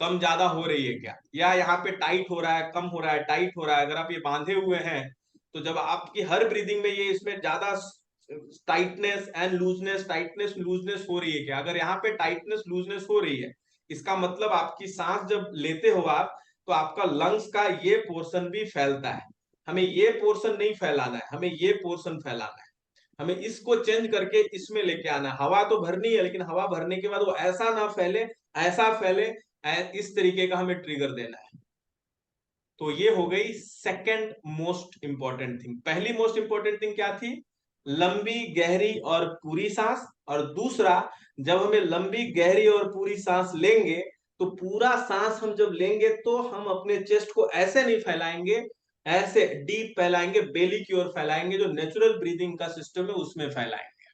कम ज्यादा हो रही है क्या, या यहाँ पे टाइट हो रहा है, कम हो रहा है, टाइट हो रहा है। अगर आप ये बांधे हुए हैं तो जब आपकी हर ब्रीदिंग में ये इसमें ज्यादा टाइटनेस एंड लूजनेस हो रही है क्या? अगर यहाँ पे टाइटनेस लूजनेस हो रही है, इसका मतलब आपकी सांस जब लेते हो आप, तो आपका लंग्स का ये पोर्शन भी फैलता है। हमें ये पोर्शन नहीं फैलाना है, हमें ये पोर्शन फैलाना है। हमें इसको चेंज करके इसमें लेके आना है। हवा तो भरनी है, लेकिन हवा भरने के बाद वो ऐसा ना फैले, ऐसा फैले, इस तरीके का हमें ट्रिगर देना है। तो ये हो गई सेकंड मोस्ट इंपॉर्टेंट थिंग। पहली मोस्ट इंपॉर्टेंट थिंग क्या थी? लंबी गहरी और पूरी सांस। और दूसरा, जब हमें लंबी गहरी और पूरी सांस लेंगे, तो पूरा सांस हम जब लेंगे तो हम अपने चेस्ट को ऐसे नहीं फैलाएंगे, ऐसे डीप फैलाएंगे, बेली की ओर फैलाएंगे, जो नेचुरल ब्रीदिंग का सिस्टम है उसमें फैलाएंगे।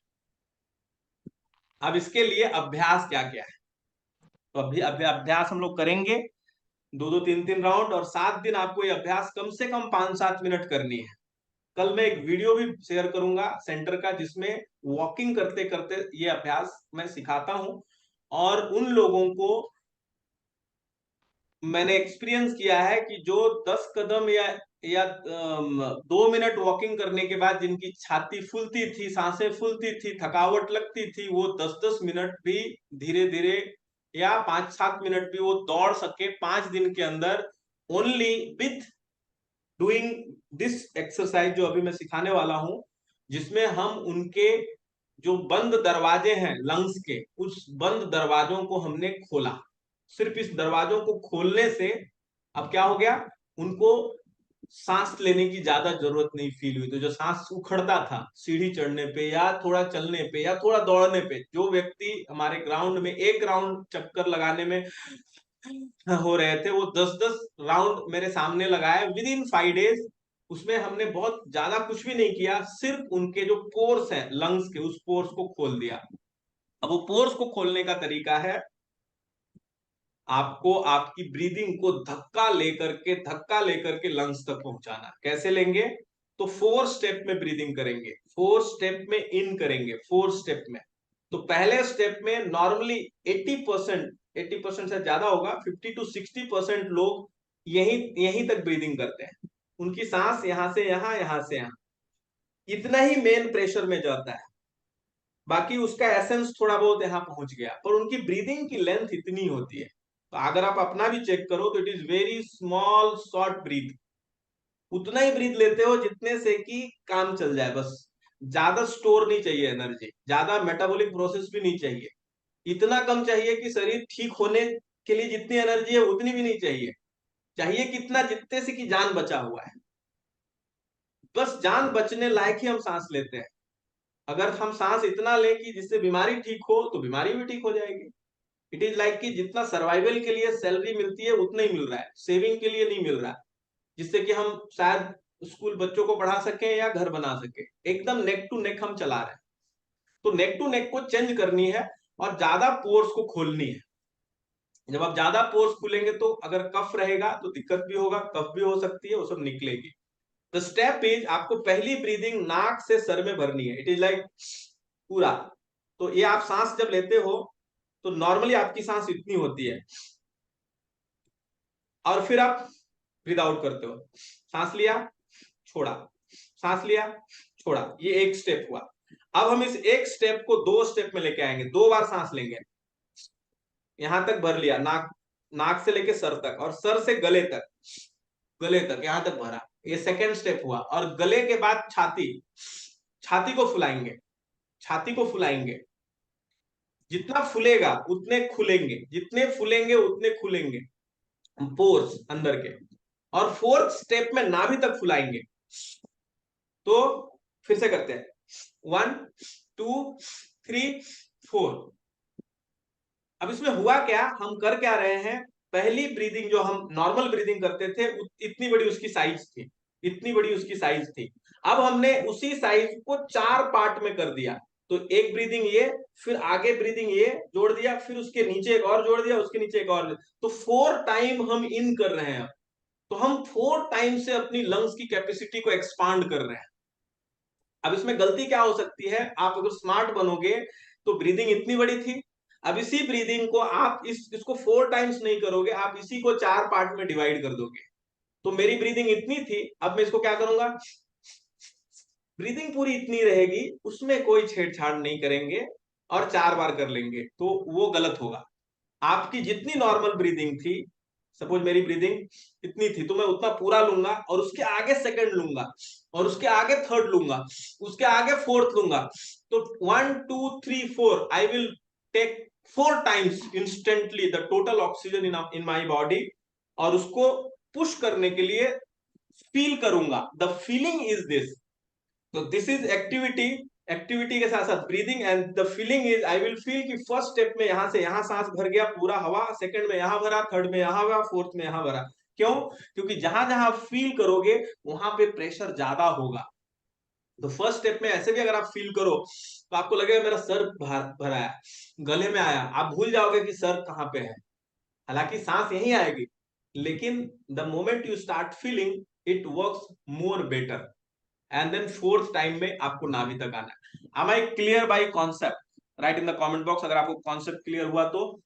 अब इसके लिए अभ्यास क्या क्या है? तो अभी अभ्यास हम लोग करेंगे 2-2 3-3 राउंड, और 7 दिन आपको ये अभ्यास कम से कम 5-7 मिनट करनी है। कल मैं एक वीडियो भी शेयर करूंगा सेंटर का, जिसमें वॉकिंग करते करते ये अभ्यास मैं सिखाता हूं। और उन लोगों को मैंने एक्सपीरियंस किया है कि जो 10 कदम या 2 मिनट वॉकिंग करने के बाद जिनकी छाती फूलती थी, सांसें फूलती थी, थकावट लगती थी, वो 10-10 मिनट भी धीरे धीरे, या 5-7 मिनट भी वो दौड़ सके 5 दिन के अंदर, only with doing this exercise जो अभी मैं सिखाने वाला हूं, जिसमें हम उनके जो बंद दरवाजे हैं लंग्स के, उस बंद दरवाजों को हमने खोला। सिर्फ इस दरवाजों को खोलने से अब क्या हो गया, उनको सांस लेने की ज्यादा जरूरत नहीं फील हुई। तो जो सांस उखड़ता था सीढ़ी चढ़ने पे, या थोड़ा चलने पे, या थोड़ा दौड़ने पे, जो व्यक्ति हमारे ग्राउंड में एक राउंड चक्कर लगाने में हो रहे थे, वो 10-10 राउंड मेरे सामने लगाए विद इन 5 डेज। उसमें हमने बहुत ज्यादा कुछ भी नहीं किया, सिर्फ उनके जो पोर्स हैं लंग्स के, उस पोर्स को खोल दिया। अब वो पोर्स को खोलने का तरीका है, आपको आपकी ब्रीदिंग को धक्का लेकर के लंग्स तक पहुंचाना। कैसे लेंगे? तो 4 स्टेप में ब्रीदिंग करेंगे, 4 स्टेप में इन करेंगे, 4 स्टेप में। तो पहले स्टेप में नॉर्मली 80% से ज्यादा होगा, 50-60% लोग यहीं यहीं तक ब्रीदिंग करते हैं। उनकी सांस यहां से यहां, यहां से यहां, इतना ही मेन प्रेशर में जाता है। बाकी उसका एसेंस थोड़ा बहुत यहां पहुंच गया, पर उनकी ब्रीदिंग की लेंथ इतनी होती है। तो अगर आप अपना भी चेक करो तो it is very small short breath. उतना ही ब्रीथ लेते हो जितने से कि काम चल जाए बस। ज्यादा स्टोर नहीं चाहिए एनर्जी, ज्यादा मेटाबॉलिक प्रोसेस भी नहीं चाहिए। इतना कम चाहिए कि शरीर ठीक होने के लिए जितनी एनर्जी है उतनी भी नहीं चाहिए। चाहिए कितना? जितने से कि जान बचा हुआ है। बस जान बचने लायक ही हम सांस लेते हैं। अगर हम सांस इतना लें कि जिससे बीमारी ठीक हो, तो बीमारी भी ठीक हो जाएगी। इट इज लाइक कि जितना सर्वाइवल के लिए सैलरी मिलती है उतना ही मिल रहा है, सेविंग के लिए नहीं मिल रहा है, जिससे कि हम शायद स्कूल बच्चों को पढ़ा सके या घर बना सके। एकदम नेक टू नेक हम चला रहे हैं। तो नेक टू नेक को चेंज करनी है, और ज्यादा पोर्स को खोलनी है। जब आप ज्यादा पोर्स खोलेंगे तो अगर कफ रहेगा तो दिक्कत भी होगा, कफ भी हो सकती है, वो सब निकलेगी। द स्टेप इज, आपको पहली ब्रीदिंग नाक से सर में भरनी है। इट इज लाइक पूरा। तो ये आप सांस जब लेते हो तो नॉर्मली आपकी सांस इतनी होती है, और फिर आप ब्रीद आउट करते हो। सांस लिया, छोड़ा, सांस लिया, छोड़ा, ये एक स्टेप हुआ। अब हम इस एक स्टेप को 2 स्टेप में लेके आएंगे। 2 बार सांस लेंगे, यहां तक भर लिया, नाक नाक से लेके सर तक, और सर से गले तक, गले तक यहां तक भरा, ये सेकेंड स्टेप हुआ। और गले के बाद छाती, छाती को फुलाएंगे, छाती को फुलाएंगे। जितना फूलेगा उतने खुलेंगे, जितने फूलेंगे उतने खुलेंगे पोर्स अंदर के। और 4th स्टेप में नाभि तक फुलाएंगे। तो फिर से करते हैं, 1 2 3 4। अब इसमें हुआ क्या, हम कर क्या रहे हैं? पहली ब्रीदिंग जो हम नॉर्मल ब्रीदिंग करते थे, इतनी बड़ी उसकी साइज थी, इतनी बड़ी उसकी साइज थी। अब हमने उसी साइज को 4 पार्ट में कर दिया। तो एक ब्रीदिंग ये, फिर आगे ब्रीदिंग ये जोड़ दिया, फिर उसके नीचे एक और जोड़ दिया, उसके नीचे एक और। तो 4 टाइम हम इन कर रहे हैं। तो हम 4 टाइम से अपनी लंग्स की कैपेसिटी को एक्सपांड कर रहे हैं। अब इसमें गलती क्या हो सकती है? आप अगर स्मार्ट बनोगे तो ब्रीदिंग इतनी बड़ी थी, अब इसी ब्रीदिंग को आप इसको 4 टाइम्स नहीं करोगे, आप इसी को 4 पार्ट में डिवाइड कर दोगे। तो मेरी ब्रीदिंग इतनी थी, अब मैं इसको क्या करूंगा, ब्रीदिंग पूरी इतनी रहेगी, उसमें कोई छेड़छाड़ नहीं करेंगे और 4 बार कर लेंगे, तो वो गलत होगा। आपकी जितनी नॉर्मल ब्रीदिंग थी, सपोज मेरी ब्रीदिंग इतनी थी, तो मैं उतना पूरा लूंगा और उसके आगे सेकंड लूंगा और उसके आगे थर्ड लूंगा, उसके आगे फोर्थ लूंगा। तो 1 2 3 4 I will take 4 times instantly the total oxygen in my body, और उसको पुश करने के लिए फील करूंगा। The feeling is this. तो दिस इज एक्टिविटी, एक्टिविटी के साथ साथ breathing, and the feeling is I will feel कि फर्स्ट स्टेप में यहां से यहां सांस भर गया पूरा हवा, सेकंड में यहां भरा, थर्ड में यहां भरा, फोर्थ में यहां भरा। क्यों? क्योंकि जहां जहां फील करोगे वहां पे प्रेशर ज्यादा होगा। तो फर्स्ट स्टेप में ऐसे भी अगर आप फील करो तो आपको लगेगा मेरा सर भरा है, गले में आया, आप भूल जाओगे कि सर कहां पे है। हालांकि सांस यही आएगी, लेकिन the moment you start feeling it works more better. And then fourth time में आपको नाभि तक आना है। am I clear by concept? Right in the comment box अगर आपको कॉन्सेप्ट क्लियर हुआ तो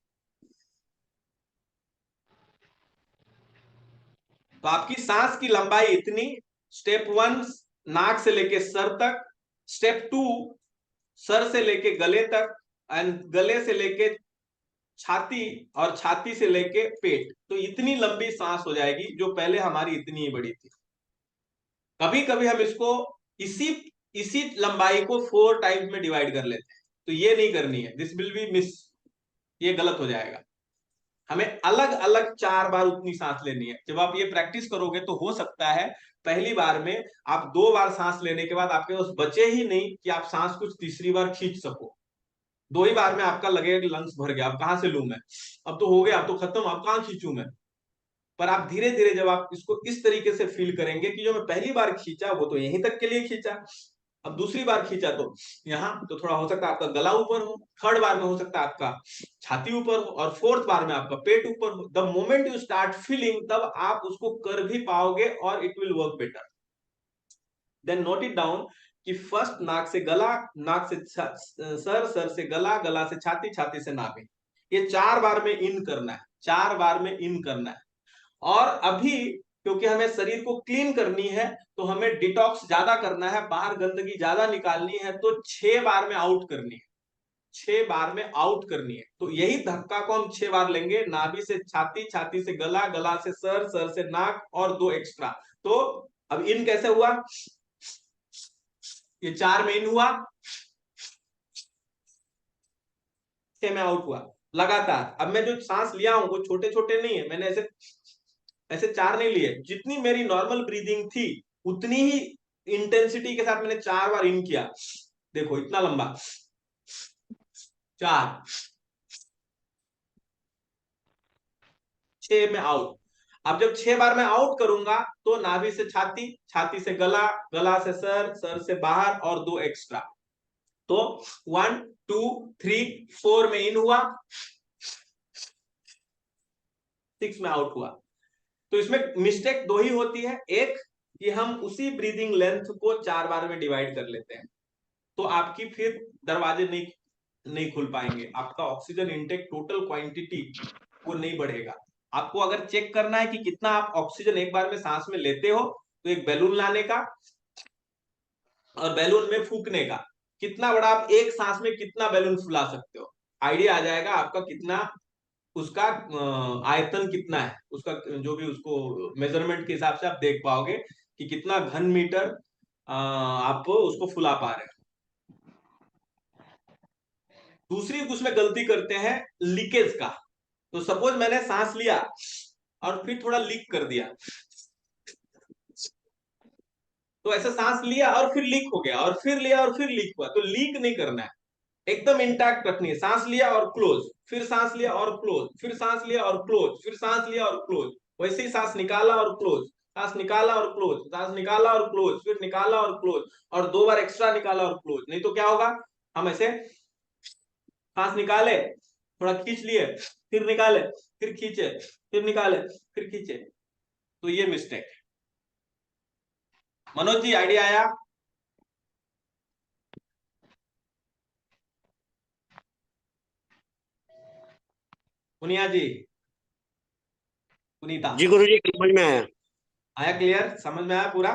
आपकी सांस की लंबाई इतनी, स्टेप 1 नाक से लेके सर तक, स्टेप 2 सर से लेके गले तक, एंड गले से लेके छाती, और छाती से लेके पेट। तो इतनी लंबी सांस हो जाएगी, जो पहले हमारी इतनी ही बड़ी थी। कभी कभी हम इसको इसी इसी लंबाई को 4 टाइम्स में डिवाइड कर लेते हैं, तो ये नहीं करनी है, दिस विल बी मिस, ये गलत हो जाएगा। हमें अलग अलग 4 बार उतनी सांस लेनी है। जब आप ये प्रैक्टिस करोगे तो हो सकता है पहली बार में आप 2 बार सांस लेने के बाद आपके पास बचे ही नहीं कि आप सांस कुछ तीसरी बार खींच सको। 2 ही बार में आपका लगेगा कि लंग्स भर गया, अब कहां से लूं मैं, अब तो हो गया, अब तो खत्म, अब कहां खींचू मैं। पर आप धीरे धीरे जब आप इसको इस तरीके से फील करेंगे कि जो मैं पहली बार खींचा वो तो यहीं तक के लिए खींचा, अब दूसरी बार खींचा तो यहाँ, तो थोड़ा हो सकता है आपका गला ऊपर हो, थर्ड बार में हो सकता है आपका छाती ऊपर हो, और फोर्थ बार में आपका पेट ऊपर हो। The moment you start feeling, तब आप उसको कर भी पाओगे और it will work better. Then note it down कि फर्स्ट नाक से गला, नाक से सर, सर से गला, गला से छाती, छाती से नाभि। ये 4 बार में इन करना है, 4 बार में इन करना है। और अभी क्योंकि हमें शरीर को क्लीन करनी है, तो हमें डिटॉक्स ज्यादा करना है, बाहर गंदगी ज्यादा निकालनी है, तो 6 बार में आउट करनी है, 6 बार में आउट करनी है। तो यही धक्का को हम 6 बार लेंगे, नाभि से छाती, छाती से गला, गला से सर, सर से नाक, और 2 एक्स्ट्रा। तो अब इन कैसे हुआ, ये 4 में इन हुआ, 6 में आउट हुआ लगातार। अब मैं जो सांस लिया हूं वो छोटे छोटे नहीं है, मैंने ऐसे ऐसे 4 नहीं लिए, जितनी मेरी नॉर्मल ब्रीदिंग थी उतनी ही इंटेंसिटी के साथ मैंने 4 बार इन किया। देखो इतना लंबा, 4, 6 में आउट। अब जब 6 बार मैं आउट करूंगा तो नाभि से छाती, छाती से गला, गला से सर, सर से बाहर, और 2 एक्स्ट्रा। तो 1 2 3 4 में इन हुआ, 6 में आउट हुआ। तो इसमें मिस्टेक 2 ही होती है, एक कि हम उसी ब्रीदिंग लेंथ को 4 बार में डिवाइड कर लेते हैं, तो आपकी फिर दरवाजे नहीं खुल पाएंगे, आपका ऑक्सीजन इनटेक टोटल क्वांटिटी वो नहीं बढ़ेगा। आपको अगर चेक करना है कि कितना आप ऑक्सीजन एक बार में सांस में लेते हो, तो एक बैलून लाने का और बैलून में फूकने का, कितना बड़ा आप एक सांस में कितना बैलून फुला सकते हो, आइडिया आ जाएगा आपका कितना, उसका आयतन कितना है, उसका जो भी उसको मेजरमेंट के हिसाब से आप देख पाओगे कि कितना घन मीटर आप उसको फुला पा रहे हैं। दूसरी उसमें गलती करते हैं लीकेज का। तो सपोज मैंने सांस लिया और फिर थोड़ा लीक कर दिया, तो ऐसा सांस लिया और फिर लीक हो गया, और फिर लिया और फिर लीक हुआ, तो लीक नहीं करना है, एकदम इंटैक्ट रखनी है। सांस लिया और क्लोज, फिर सांस लिया और क्लोज, फिर सांस लिया और क्लोज, फिर सांस लिया और क्लोज, वैसे ही सांस निकाला और क्लोज, सांस निकाला और क्लोज, सांस निकाला और क्लोज, फिर निकाला और क्लोज, और 2 बार एक्स्ट्रा निकाला और क्लोज। नहीं तो क्या होगा, हम ऐसे सांस निकाले, थोड़ा खींच लिए, फिर निकाले, फिर खींचे, फिर निकाले, फिर खींचे, तो ये मिस्टेक है। मनोज जी आइडिया आया? पुनिया जी, पुनीता, जी गुरुजी, समझ में आया, आया क्लियर, समझ में आया पूरा?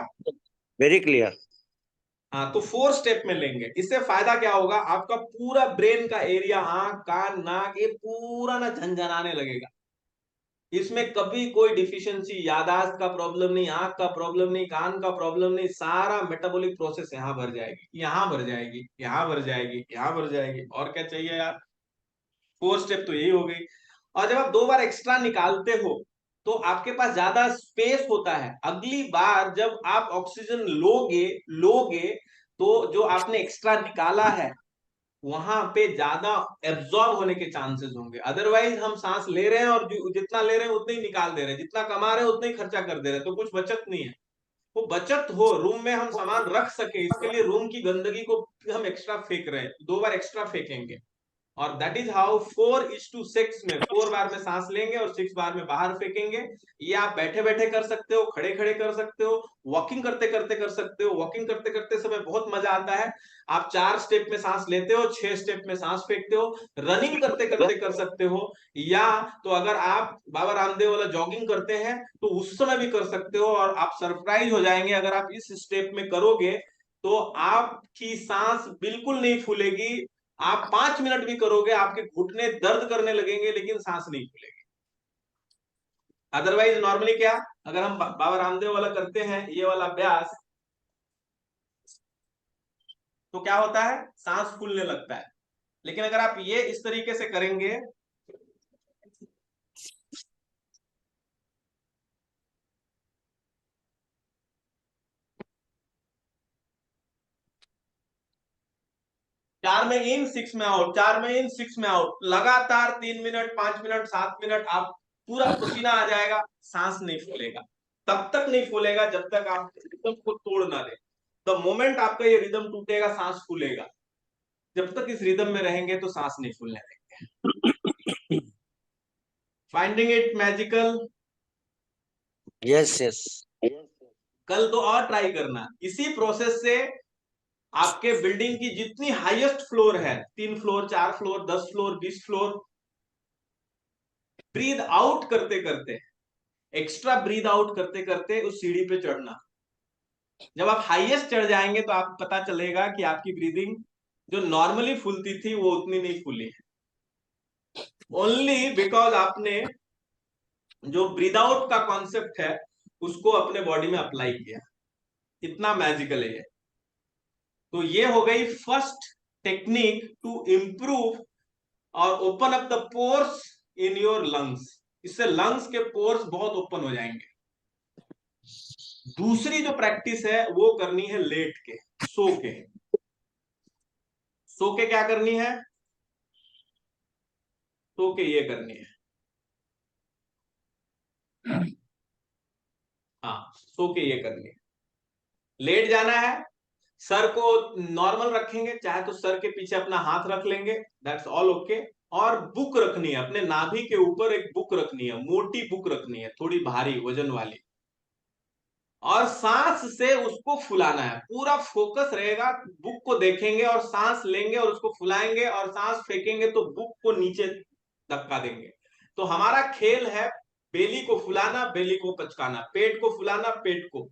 Very clear. हाँ, तो 4 स्टेप में लेंगे। इससे फायदा क्या होगा, आपका पूरा ब्रेन का एरिया, आंख कान नाक, ये पूरा ना झंझनाने लगेगा। इसमें कभी कोई डिफिशियंसी, याददाश्त का प्रॉब्लम नहीं, आंख का प्रॉब्लम नहीं, कान का प्रॉब्लम नहीं, सारा मेटाबॉलिक प्रोसेस यहाँ भर जाएगी, यहाँ भर जाएगी, यहाँ भर जाएगी, यहाँ भर जाएगी। और क्या चाहिए यार? 4 स्टेप तो यही हो गई। और जब आप 2 बार एक्स्ट्रा निकालते हो तो आपके पास ज्यादा स्पेस होता है। अगली बार जब आप ऑक्सीजन लोगे लोगे तो जो आपने एक्स्ट्रा निकाला है वहां पे ज्यादा एब्जॉर्ब होने के चांसेस होंगे। अदरवाइज हम सांस ले रहे हैं और जितना ले रहे हैं उतना ही निकाल दे रहे हैं, जितना कमा रहे हैं उतना ही खर्चा कर दे रहे हैं, तो कुछ बचत नहीं है। वो बचत हो, रूम में हम सामान रख सके, इसके लिए रूम की गंदगी को हम एक्स्ट्रा फेंक रहे हैं, 2 बार एक्स्ट्रा फेंकेंगे। और दैट इज हाउ 4:6 में 4 बार में सांस लेंगे और 6 बार में बाहर फेंकेंगे। ये आप बैठे बैठे कर सकते हो, खड़े खड़े कर सकते हो, वॉकिंग करते करते कर सकते हो। वॉकिंग करते करते समय बहुत मजा आता है। आप 4 स्टेप में सांस लेते हो, 6 स्टेप में सांस फेंकते हो। रनिंग करते करते कर सकते हो, या तो अगर आप बाबा रामदेव वाला जॉगिंग करते हैं तो उस समय भी कर सकते हो। और आप सरप्राइज हो जाएंगे, अगर आप इस स्टेप में करोगे तो आपकी सांस बिल्कुल नहीं फूलेगी। आप 5 मिनट भी करोगे, आपके घुटने दर्द करने लगेंगे लेकिन सांस नहीं फूलेगी। अदरवाइज नॉर्मली क्या, अगर हम बाबा रामदेव वाला करते हैं ये वाला अभ्यास, तो क्या होता है, सांस फूलने लगता है। लेकिन अगर आप ये इस तरीके से करेंगे, चार में इन 6 में आउट, 4 में इन 6 में आउट, लगातार 3 मिनट 5 मिनट 7 मिनट, आप पूरा पसीना आ जाएगा, सांस नहीं फूलेगा। तब तक नहीं फूलेगा जब तक आप रिदम को तोड़ ना दे। द मोमेंट आपका ये रिदम टूटेगा सांस फूलेगा। जब तक इस रिदम में रहेंगे तो सांस नहीं फूलने देंगे। Finding it magical. Yes yes. कल तो और ट्राई करना इसी प्रोसेस से। आपके बिल्डिंग की जितनी हाईएस्ट फ्लोर है, 3 floor 4 floor 10 floor 20 floor, breathe out करते करते, एक्स्ट्रा ब्रीद आउट करते करते उस सीढ़ी पे चढ़ना। जब आप हाईएस्ट चढ़ जाएंगे तो आप पता चलेगा कि आपकी ब्रीदिंग जो नॉर्मली फूलती थी वो उतनी नहीं फूली है। ओनली बिकॉज आपने जो ब्रीद आउट का कॉन्सेप्ट है उसको अपने बॉडी में अप्लाई किया। इतना मैजिकल है ये। तो ये हो गई फर्स्ट टेक्निक टू इंप्रूव और open up the pores in your lungs. इससे लंग्स के पोर्स बहुत ओपन हो जाएंगे। दूसरी जो प्रैक्टिस है वो करनी है लेट के, सो के। सो के क्या करनी है, सो के ये करनी है। हाँ, सो के ये करनी है। लेट जाना है, सर को नॉर्मल रखेंगे, चाहे तो सर के पीछे अपना हाथ रख लेंगे, दैट्स ऑल ओके। और बुक रखनी है, अपने नाभि के ऊपर एक बुक रखनी है, मोटी बुक रखनी है, थोड़ी भारी वजन वाली। और सांस से उसको फुलाना है, पूरा फोकस रहेगा, बुक को देखेंगे और सांस लेंगे और उसको फुलाएंगे, और सांस फेंकेंगे तो बुक को नीचे धक्का देंगे। तो हमारा खेल है बेली को फुलाना, बेली को पचकाना, पेट को फुलाना, पेट को।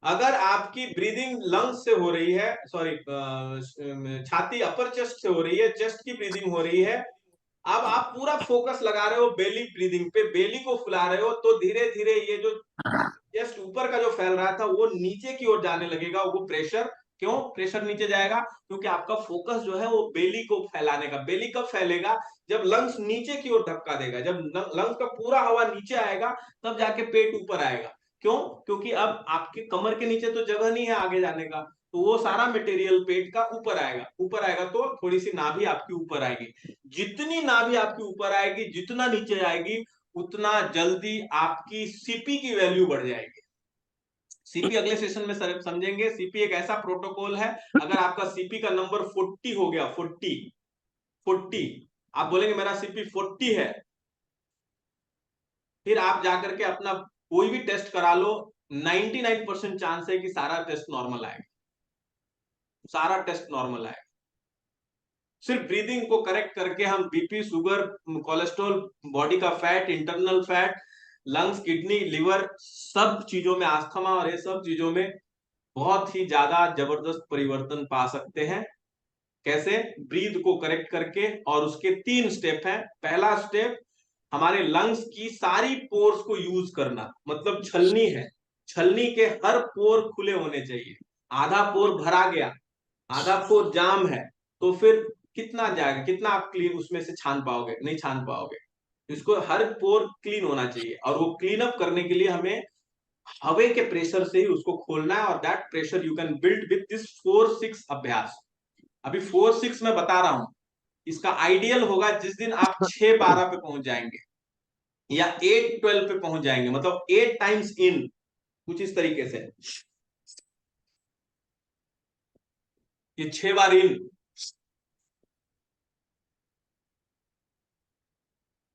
अगर आपकी ब्रीदिंग लंग्स से हो रही है, सॉरी छाती अपर चेस्ट से हो रही है, चेस्ट की ब्रीदिंग हो रही है, अब आप पूरा फोकस लगा रहे हो बेली ब्रीदिंग पे, बेली को फुला रहे हो, तो धीरे धीरे ये जो चेस्ट ऊपर का जो फैल रहा था वो नीचे की ओर जाने लगेगा। वो प्रेशर, क्यों प्रेशर नीचे जाएगा, क्योंकि आपका फोकस जो है वो बेली को फैलाने का। बेली कब फैलेगा, जब लंग्स नीचे की ओर धक्का देगा, जब लंग्स का पूरा हवा नीचे आएगा तब जाके पेट ऊपर आएगा। क्यों, क्योंकि अब आपके कमर के नीचे तो जगह नहीं है आगे जाने का, तो वो सारा मटेरियल पेट का ऊपर आएगा। ऊपर आएगा तो थोड़ी सी नाभि आपकी ऊपर आएगी। जितनी नाभि आपकी ऊपर आएगी, जितना नीचे आएगी, उतना जल्दी आपकी सीपी की वैल्यू बढ़ जाएगी। सीपी अगले सेशन में समझेंगे। सीपी एक ऐसा प्रोटोकॉल है, अगर आपका सीपी का नंबर 40 हो गया, 40 आप बोलेंगे मेरा सीपी 40 है, फिर आप जाकर के अपना कोई भी टेस्ट करा लो, 99% चांस है कि सारा टेस्ट नॉर्मल आएगा, सारा टेस्ट नॉर्मल आएगा। सिर्फ ब्रीदिंग को करेक्ट करके हम बीपी, शुगर, कोलेस्ट्रॉल, बॉडी का fat, internal fat, lungs, kidney, liver, सब चीजों में, आस्थमा और ये सब चीजों में बहुत ही ज्यादा जबरदस्त परिवर्तन पा सकते हैं। कैसे? ब्रीथ को करेक्ट करके। और उसके 3 स्टेप हैं। पहला स्टेप, हमारे लंग्स की सारी पोर्स को यूज करना, मतलब छलनी है, छलनी के हर पोर खुले होने चाहिए। आधा पोर भरा गया, आधा पोर जाम है, तो फिर कितना जाएगा, कितना आप क्लीन उसमें से छान पाओगे? नहीं छान पाओगे। इसको हर पोर क्लीन होना चाहिए, और वो क्लीन अप करने के लिए हमें हवा के प्रेशर से ही उसको खोलना है। और that pressure you can build with this 4-6 अभ्यास। अभी 4-6 मैं बता रहा हूं, इसका आइडियल होगा जिस दिन आप 6-12 पे पहुंच जाएंगे या 8-12 पे पहुंच जाएंगे, मतलब 8 टाइम्स इन, कुछ इस तरीके से। ये 6 बार in,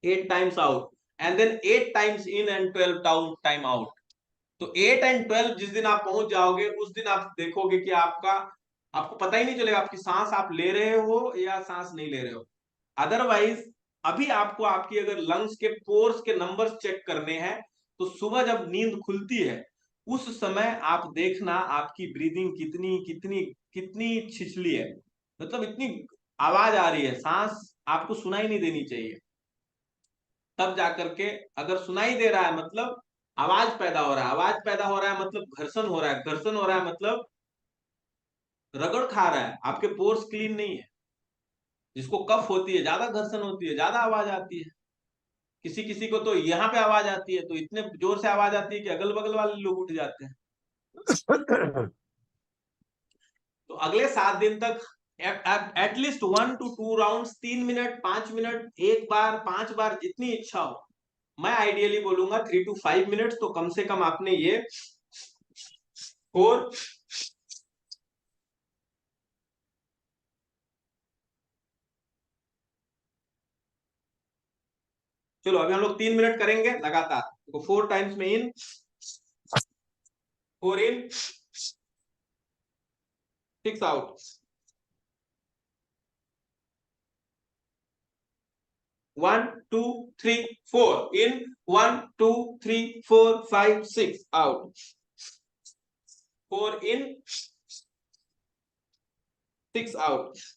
8 times out, and then 8 times in and 12 time out. तो 8 एंड 12 जिस दिन आप पहुंच जाओगे, उस दिन आप देखोगे कि आपको पता ही नहीं चलेगा आपकी सांस आप ले रहे हो या सांस नहीं ले रहे हो। अदरवाइज अभी आपको आपकी अगर लंग्स के पोर्स के नंबर्स चेक करने हैं, तो सुबह जब नींद खुलती है उस समय आप देखना आपकी ब्रीदिंग कितनी कितनी कितनी छिछली है, मतलब इतनी आवाज आ रही है, सांस आपको सुनाई नहीं देनी चाहिए। तब जाकर के अगर सुनाई दे रहा है मतलब आवाज पैदा हो रहा है, आवाज पैदा हो रहा है मतलब घर्षण हो रहा है, घर्षण हो रहा है मतलब रगड़ खा रहा है, आपके पोर्स क्लीन नहीं है। जिसको कफ होती है, ज्यादा घर्षण होती है, ज्यादा आवाज आती है। किसी किसी को तो यहाँ पे आवाज आती है, तो इतने जोर से आवाज आती है कि अगल बगल वाले लोग उठ जाते हैं। तो अगले 7 दिन तक at least 1 to 2 round, 3 minute, 5 minute, एक बार, 5 बार, जितनी इच्छा हो। मैं आइडियली बोलूंगा 3 to 5 मिनट तो कम से कम आपने ये 4 चलो अभी हम लोग 3 मिनट करेंगे लगातार। तो 4 टाइम्स में इन, 4 इन, 6 आउट, 1 2 3 4 इन, 1 2 3 4 5 6 आउट, 4 इन, 6 आउट।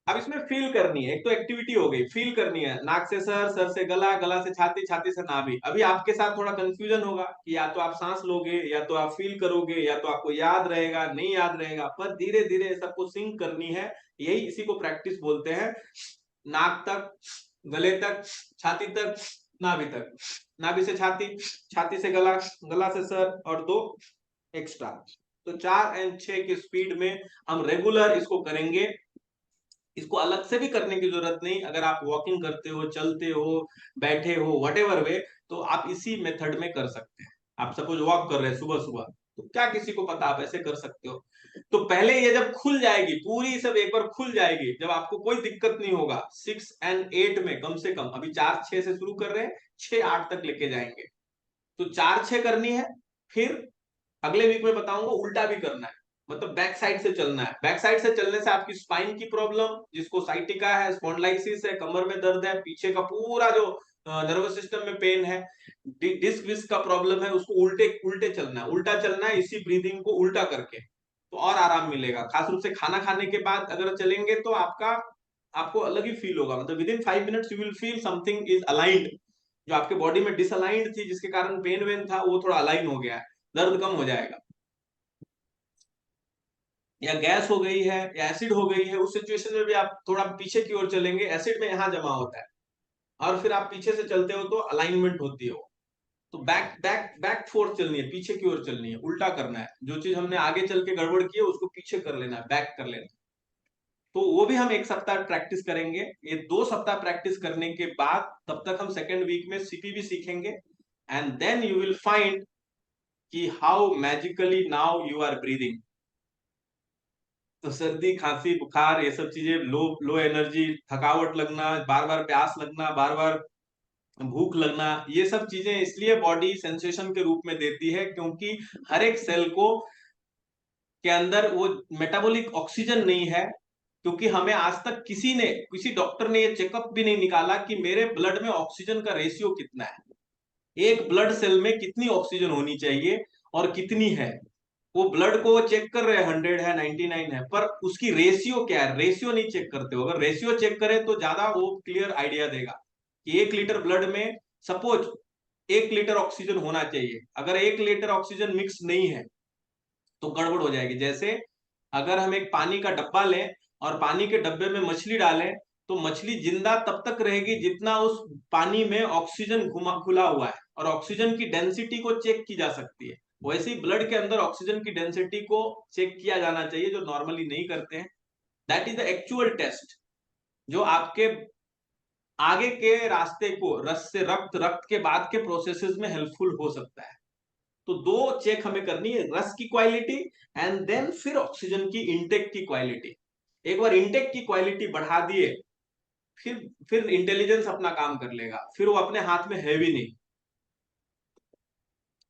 अब इसमें फील करनी है, एक तो एक्टिविटी हो गई, फील करनी है, नाक से सर, सर से गला, गला से छाती, छाती से नाभि। अभी आपके साथ थोड़ा कंफ्यूजन होगा कि या तो आप सांस लोगे, या तो आप फील करोगे, या तो आपको याद रहेगा, नहीं याद रहेगा, पर धीरे धीरे सबको सिंक करनी है। यही इसी को प्रैक्टिस बोलते हैं। नाक तक, गले तक, छाती तक, नाभि तक, नाभि से छाती, छाती से गला, गला से सर, और 2 एक्स्ट्रा। तो 4 और 6 की स्पीड में हम रेगुलर इसको करेंगे। इसको अलग से भी करने की जरूरत नहीं। अगर आप वॉकिंग करते हो, चलते हो, बैठे हो, व्हाटएवर वे, तो आप इसी मेथड में कर सकते हैं। आप सपोज वॉक कर रहे हैं सुबह सुबह, तो क्या किसी को पता, आप ऐसे कर सकते हो। तो पहले ये जब खुल जाएगी पूरी, सब एक बार खुल जाएगी, जब आपको कोई दिक्कत नहीं होगा, 6 और 8 में कम से कम, अभी 4-6 से शुरू कर रहे हैं, 6-8 तक लेके जाएंगे। तो 4-6 करनी है। फिर अगले वीक में बताऊंगा उल्टा भी करना है, मतलब बैक साइड से चलना है। बैक साइड से चलने से आपकी स्पाइन की प्रॉब्लम, जिसको साइटिका है, स्पॉन्डिलाइसिस है, कमर में दर्द है, पीछे का पूरा जो नर्वस सिस्टम में पेन है, डिस्क विस्क का प्रॉब्लम है, उसको उल्टे उल्टे चलना है, उल्टा चलना है, इसी ब्रीदिंग को उल्टा करके, तो और आराम मिलेगा। खास रूप से खाना खाने के बाद अगर चलेंगे तो आपको अलग ही फील होगा, मतलब with in 5 minutes you will feel something is aligned. जो आपके बॉडी में डिसअलाइंड थी, जिसके कारण पेन वेन था, वो थोड़ा अलाइन हो गया है, दर्द कम हो जाएगा। या गैस हो गई है या एसिड हो गई है, उस सिचुएशन में भी आप थोड़ा पीछे की ओर चलेंगे, एसिड में यहां जमा होता है, और फिर आप पीछे से चलते हो तो अलाइनमेंट होती है वो। तो बैक बैक बैक फोर्स चलनी है, पीछे की ओर चलनी है, उल्टा करना है। जो चीज हमने आगे चल के गड़बड़ की है उसको पीछे कर लेना है, बैक कर लेना है। तो वो भी हम 1 सप्ताह प्रैक्टिस करेंगे। ये 2 सप्ताह प्रैक्टिस करने के बाद तब तक हम सेकेंड वीक में सीपीबी सीखेंगे, and then you will find कि how magically now you are breathing. तो सर्दी, खांसी, बुखार, ये सब चीजें, लो लो एनर्जी, थकावट लगना, बार बार प्यास लगना, बार बार भूख लगना, ये सब चीजें इसलिए बॉडी सेंसेशन के रूप में देती है क्योंकि हर एक सेल को के अंदर वो मेटाबॉलिक ऑक्सीजन नहीं है। क्योंकि हमें आज तक किसी डॉक्टर ने ये चेकअप भी नहीं निकाला कि मेरे ब्लड में ऑक्सीजन का रेशियो कितना है, एक ब्लड सेल में कितनी ऑक्सीजन होनी चाहिए, और कितनी है। वो ब्लड को चेक कर रहे हैं 100 है 99 है, पर उसकी रेशियो क्या है, रेशियो नहीं चेक करते हो। अगर रेशियो चेक करें तो ज्यादा वो क्लियर आइडिया देगा कि 1 लीटर ब्लड में सपोज 1 लीटर ऑक्सीजन होना चाहिए। अगर 1 लीटर ऑक्सीजन मिक्स नहीं है तो गड़बड़ हो जाएगी। जैसे अगर हम एक पानी का डब्बा लें और पानी के डब्बे में मछली डालें तो मछली जिंदा तब तक रहेगी जितना उस पानी में ऑक्सीजन घुला हुआ है, और ऑक्सीजन की डेंसिटी को चेक की जा सकती है। वैसे ही ब्लड के अंदर ऑक्सीजन की डेंसिटी को चेक किया जाना चाहिए, जो नॉर्मली नहीं करते हैं। That is the actual test जो आपके आगे के रास्ते को रस से रक्त, रक्त के बाद के प्रोसेसेस में हेल्पफुल हो सकता है। तो 2 चेक हमें करनी है, रस की क्वालिटी एंड देन फिर ऑक्सीजन की इनटेक की क्वालिटी। एक बार इनटेक की क्वालिटी बढ़ा दिए फिर इंटेलिजेंस अपना काम कर लेगा, फिर वो अपने हाथ में है भी नहीं।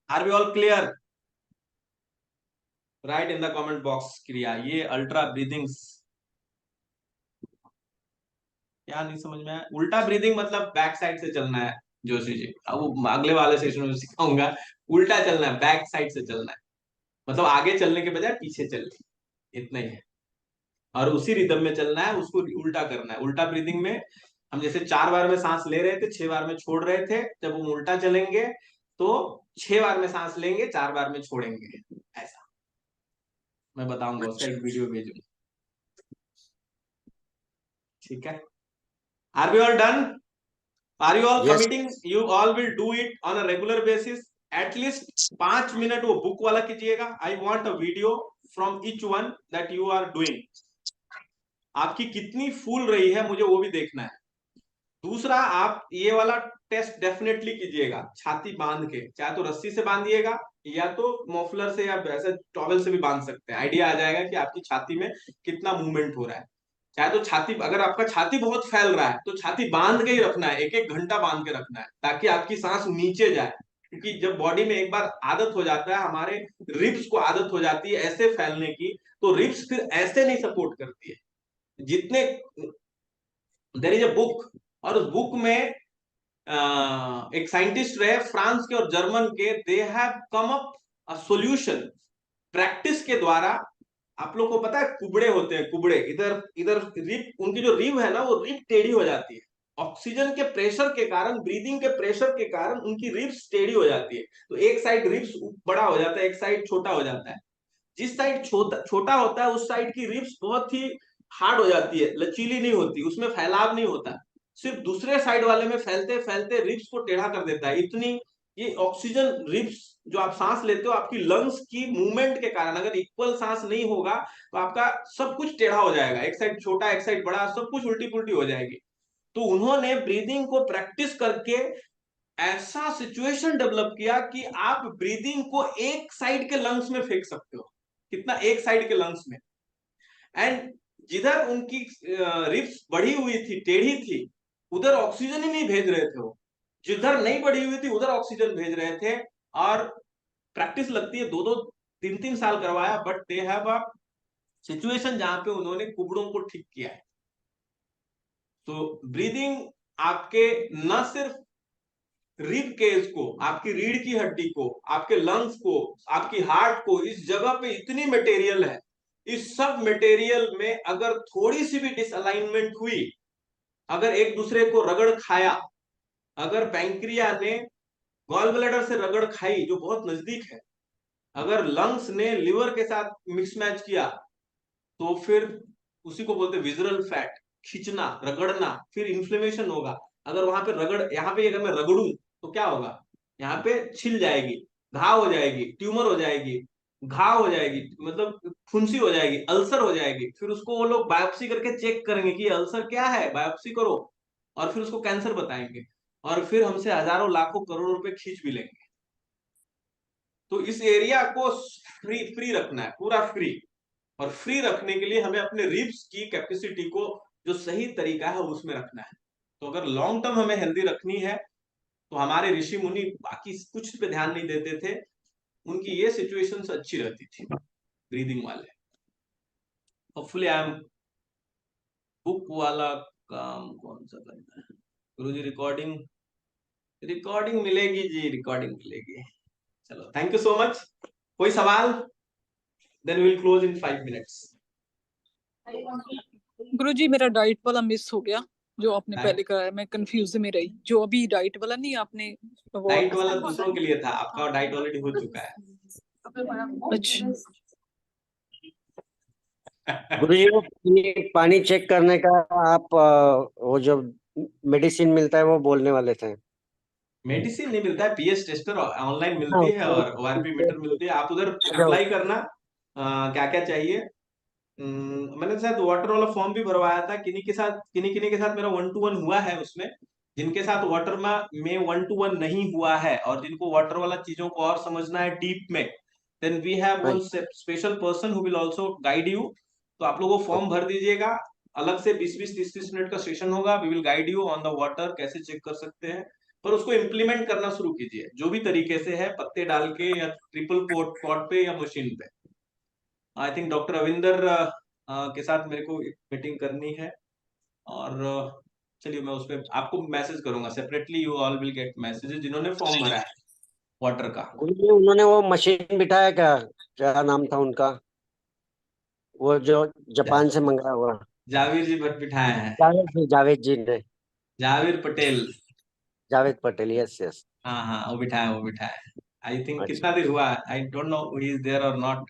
Are we all clear? Right in the comment box क्रिया। ये अल्ट्रा ब्रीदिंग्स क्या नहीं समझ में आया? उल्टा ब्रीदिंग मतलब बैक साइड से चलना है जोशी जी, अब अगले वाले सेशन में सिखाऊंगा। उल्टा चलना है, बैक साइड से चलना है, मतलब आगे चलने के बजाय पीछे चलना, इतना ही है। और उसी रिदम में चलना है, उसको उल्टा करना है। उल्टा ब्रीदिंग में हम जैसे 4 बार में सांस ले रहे थे, 6 बार में छोड़ रहे थे, जब हम उल्टा चलेंगे तो 6 बार में सांस लेंगे, 4 बार में छोड़ेंगे। ऐसा मैं बताऊंगा, उसका एक वीडियो भेजूंगा। ठीक है? Are we all done? Are you all Yes. Committing? You all will do it on a regular basis. At least 5 minute वो बुक वाला कीजिएगा। I want a video from each one that you are doing. आपकी कितनी फूल रही है मुझे वो भी देखना है। दूसरा, आप ये वाला टेस्ट डेफिनेटली कीजिएगा छाती बांध के, चाहे तो रस्सी से बांधिएगा या तो मफलर से या ऐसे टॉवेल से भी बांध सकते हैं। आइडिया आ जाएगा कि आपकी छाती में कितना मूवमेंट हो रहा है। चाहे तो छाती, अगर आपका छाती बहुत फैल रहा है तो छाती बांध के ही रखना है, 1-1 घंटा बांध के रखना है, ताकि आपकी सांस नीचे जाए। क्योंकि जब बॉडी में एक बार आदत हो जाता है, हमारे रिब्स को आदत हो जाती है ऐसे फैलने की, तो रिब्स फिर ऐसे नहीं सपोर्ट करती है जितने। देयर इज अ बुक, और उस बुक में एक साइंटिस्ट रहे फ्रांस के और जर्मन के, they have come up a solution practice के द्वारा। आप लोग को पता है कुबड़े होते हैं, कुबड़े इधर इधर रिब, उनकी जो रिब है ना वो रिब टेढ़ी हो जाती है। ऑक्सीजन के प्रेशर के कारण, ब्रीदिंग के प्रेशर के कारण उनकी रिब्स टेढ़ी हो जाती है। तो एक साइड रिब्स बड़ा हो जाता है, एक साइड छोटा हो जाता है। जिस साइड छोटा होता है उस साइड की रिब्स बहुत ही हार्ड हो जाती है, लचीली नहीं होती, उसमें फैलाव नहीं होता। सिर्फ दूसरे साइड वाले में फैलते फैलते रिब्स को टेढ़ा कर देता है। इतनी ये ऑक्सीजन रिब्स जो आप सांस लेते हो, आपकी लंग्स की मूवमेंट के कारण, अगर इक्वल सांस नहीं होगा तो आपका सब कुछ टेढ़ा हो जाएगा, एक साइड छोटा एक साइड बड़ा, सब कुछ उल्टी पुल्टी हो जाएगी। तो उन्होंने ब्रीदिंग को प्रैक्टिस करके ऐसा सिचुएशन डेवलप किया कि आप ब्रीदिंग को एक साइड के लंग्स में फेंक सकते हो। कितना? एक साइड के लंग्स में। एंड जिधर उनकी रिब्स बढ़ी हुई थी, टेढ़ी थी, उधर ऑक्सीजन ही नहीं भेज रहे थे वो। जिधर नहीं बढ़ी हुई थी उधर ऑक्सीजन भेज रहे थे। और प्रैक्टिस लगती है 2-2 3-3 साल करवाया, but they have a situation जहां पे उन्होंने कुबड़ों को ठीक किया है। तो ब्रीदिंग आपके न सिर्फ रिब केज को, आपकी रीढ़ की हड्डी को, आपके लंग्स को, आपकी हार्ट को, इस जगह पे इतनी मटेरियल है, इस सब मटेरियल में अगर थोड़ी सी भी डिसअलाइनमेंट हुई, अगर एक दूसरे को रगड़ खाया, अगर पैंक्रिया ने गॉल ब्लैडर से रगड़ खाई जो बहुत नजदीक है, अगर लंग्स ने लिवर के साथ मिक्समैच किया, तो फिर उसी को बोलते विजरल फैट, खींचना, रगड़ना, फिर इन्फ्लेमेशन होगा। अगर वहां पे रगड़, यहाँ पे अगर मैं रगड़ू तो क्या होगा? यहाँ पे छिल जाएगी, घाव हो जाएगी, ट्यूमर हो जाएगी, घाव हो जाएगी, मतलब फुंसी हो जाएगी, अल्सर हो जाएगी। फिर उसको वो लोग बायोप्सी करके चेक करेंगे कि अल्सर क्या है, बायोप्सी करो, और फिर उसको कैंसर बताएंगे, और फिर हमसे हजारों लाखों करोड़ों रुपए खींच भी लेंगे। तो इस एरिया को फ्री फ्री रखना है, पूरा फ्री। और फ्री रखने के लिए हमें अपने रिब्स की कैपेसिटी को जो सही तरीका है उसमें रखना है। तो अगर लॉन्ग टर्म हमें हेल्दी रखनी है तो हमारे ऋषि मुनि बाकी कुछ पे ध्यान नहीं देते थे, उनकी ये सिचुएशंस अच्छी रहती थी ब्रीदिंग वाले। होपफुली आई एम बुक वाला काम कौन सा करना है गुरुजी? रिकॉर्डिंग, रिकॉर्डिंग मिलेगी जी, रिकॉर्डिंग मिलेगी। चलो, थैंक यू सो मच। कोई सवाल? Then will close in 5 minutes. गुरुजी मेरा डाइट वाला मिस हो गया, जो आपने Diet- पहले कराया, मैं कंफ्यूज में रही। जो अभी डाइट वाला नहीं आपने वो डाइट वाला दूसरों के लिए था, आपका डाइट ऑलरेडी हो चुका है। अच्छा गुरु जी, वो पानी चेक करने का आप वो जो मेडिसिन मिलता है वो बोलने वाले थे। मेडिसिन नहीं मिलता है, पीएच टेस्टर ऑनलाइन मिलती है और ओआरपी मीटर मिलती है, आप उधर अप्लाई करना। क्या क्या चाहिए? मैंने शायद वाटर वाला फॉर्म भी भरवाया था, किन्हीं के साथ मेरा 1-to-1 हुआ है उसमें। जिनके साथ वाटर में 1-to-1 नहीं हुआ है और जिनको वाटर वाला चीजों को और समझना है डीप में, then we have one special person who will also guide you. तो आप लोगों फॉर्म भर दीजिएगा, अलग से 20-20 30-30 मिनट का सेशन होगा। We will guide you on the water, कैसे चेक कर सकते हैं। पर उसको इम्प्लीमेंट करना शुरू कीजिए, जो भी तरीके से है, पत्ते डाल के या ट्रिपल पॉट पे या मशीन पे। आई थिंक डॉक्टर रविंदर के साथ मेरे को मीटिंग करनी है, और चलिए मैं उस पर आपको मैसेज करूंगा separately. You all will get messages जिन्होंने फॉर्म भरा है वाटर का। गुरु जी, उन्होंने वो मशीन बिठाया क्या? क्या नाम था उनका, वो जो जापान से मंगाया हुआ? जावेद जी भट्ट बिठाए हैं। जावेद जी ने। जावेद पटेल। Javed Patel, yes yes. हाँ हाँ, वो बिठाए। आई थिंक अच्छा। कितना दिन हुआ, I don't know he is there और नॉट।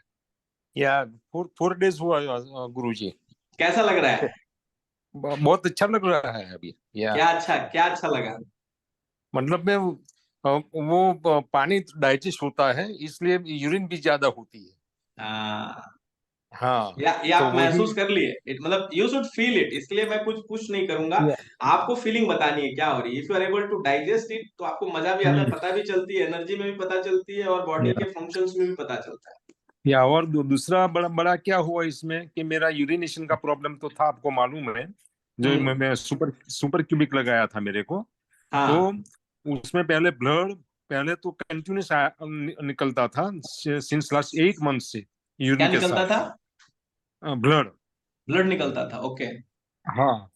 या 4 days हुआ गुरुजी। कैसा लग रहा है? बहुत अच्छा लग रहा है अभी। या क्या अच्छा लगा? मतलब में वो पानी डाइजेस्ट होता है, इसलिए यूरिन भी ज्यादा होती है। हाँ, ये तो आप वही। महसूस कर लिए, मतलब यू शुड फील इट, इसलिए मैं कुछ पुश नहीं करूंगा। या, आपको फीलिंग बतानी है क्या हो रही है। If you are able to digest it तो आपको मजा भी आता है, पता भी चलती है, एनर्जी में भी पता चलती है और बॉडी या, के फंक्शंस में भी पता चलता है। या और दूसरा बड़ा बड़ा क्या हुआ इसमें कि मेरा यूरिनेशन का प्रॉब्लम तो था, आपको मालूम है। जो मैं सुपर सुपर क्यूबिक लगाया था मेरे को, तो हाँ। उसमें पहले तो कंटिन्यूस निकलता था सिंस लास्ट 8 मंथ से क्या यूरिन के निकलता साथ। था? ब्लड। ब्लड निकलता था, ओके। हाँ,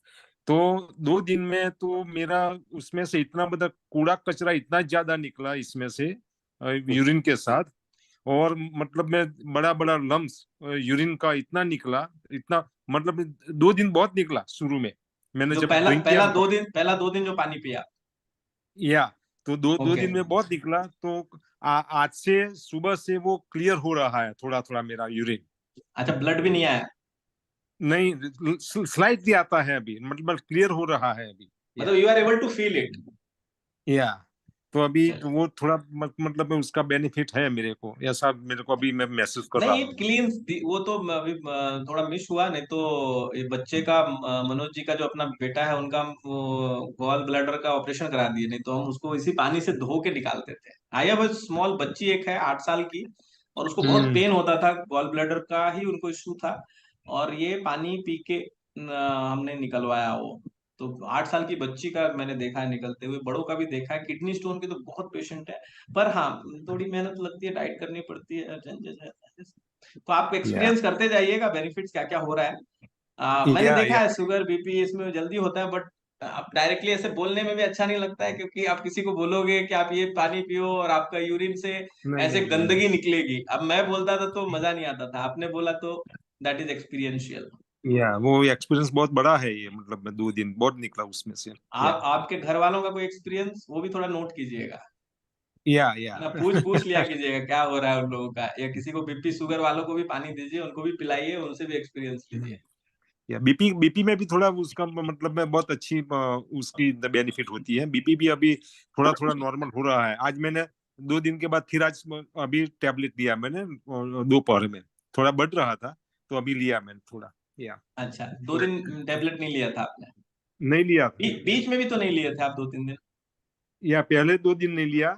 तो 2 दिन में तो मेरा उसमें से इतना बड़ा कूड़ा कचरा इतना ज्यादा निकला इसमें से यूरिन के साथ। और मतलब मैं बड़ा बड़ा लम्स यूरिन का इतना निकला, इतना मतलब 2 दिन बहुत निकला शुरू में, मैंने जो जब पहला ड्रिंक किया पहला ना। 2 दिन, जो पानी पिया। या तो दो ओके। दिन में बहुत निकला, तो आज से सुबह से वो क्लियर हो रहा है थोड़ा थोड़ा मेरा यूरिन। अच्छा, ब्लड भी नहीं आया? नहीं, स्लाइटली आता है अभी, मतलब क्लियर हो रहा है अभी। या मतलब you are able to feel it? या तो अभी तो वो थोड़ा मतलब उसका बेनिफिट है मेरे को, ऐसा मेरे को अभी मैं महसूस कर रहा नहीं, हूँ। It cleans. वो तो अभी थोड़ा मिस हुआ, नहीं तो ये बच्चे का मनोज जी का जो अपना बेटा है उनका गॉल ब्लैडर का ऑपरेशन करा दिए, नहीं तो हम उसको इसी पानी से धो के निकालते थे। आई हैव स्मॉल बच्ची एक है 8 साल की, और उसको बहुत हम्म। पेन होता था, गॉल ब्लैडर का ही उनको इश्यू था। और ये पानी पी के हमने निकलवाया वो। तो 8 साल की बच्ची का मैंने देखा है निकलते हुए, बड़ों का भी देखा है। किडनी स्टोन के तो बहुत पेशेंट है। पर हाँ, थोड़ी मेहनत लगती है, डाइट करनी पड़ती है, तो आप या एक्सपीरियंस करते जाइएगा बेनिफिट्स क्या क्या हो रहा है। मैंने देखा या है शुगर बीपी इसमें जल्दी होता है, बट आप डायरेक्टली ऐसे बोलने में भी अच्छा नहीं लगता है, क्योंकि आप किसी को बोलोगे कि आप ये पानी पियो और आपका यूरिन से नहीं ऐसे नहीं नहीं। गंदगी निकलेगी। अब मैं बोलता था तो मजा नहीं आता था, आपने बोला तो दैट इज एक्सपीरियंशियल। या वो एक्सपीरियंस बहुत बड़ा है ये, मतलब मैं 2 दिन बहुत निकला उसमें से। या आपके घर वालों का कोई एक्सपीरियंस वो भी थोड़ा नोट कीजिएगा, या ना पूछ लिया कीजिएगा क्या हो रहा है उन लोगों का, या किसी को बीपी शुगर वालों को भी पानी दीजिए, उनको भी पिलाइए, उनसे भी एक्सपीरियंस लीजिए। या बीपी में भी थोड़ा उसका मतलब में बहुत अच्छी उसकी बेनिफिट होती है। बीपी भी अभी थोड़ा थोड़ा नॉर्मल हो रहा है। आज मैंने 2 दिन के बाद फिर आज अभी टैबलेट लिया मैंने दोपहर में, थोड़ा बढ़ रहा था तो अभी लिया मैंने थोड़ा। या अच्छा, 2 दिन टेबलेट नहीं लिया था आपने? नहीं लिया था। बीच में भी तो नहीं लिए थे आप 2-3 दिन? या पहले 2 दिन नहीं लिया,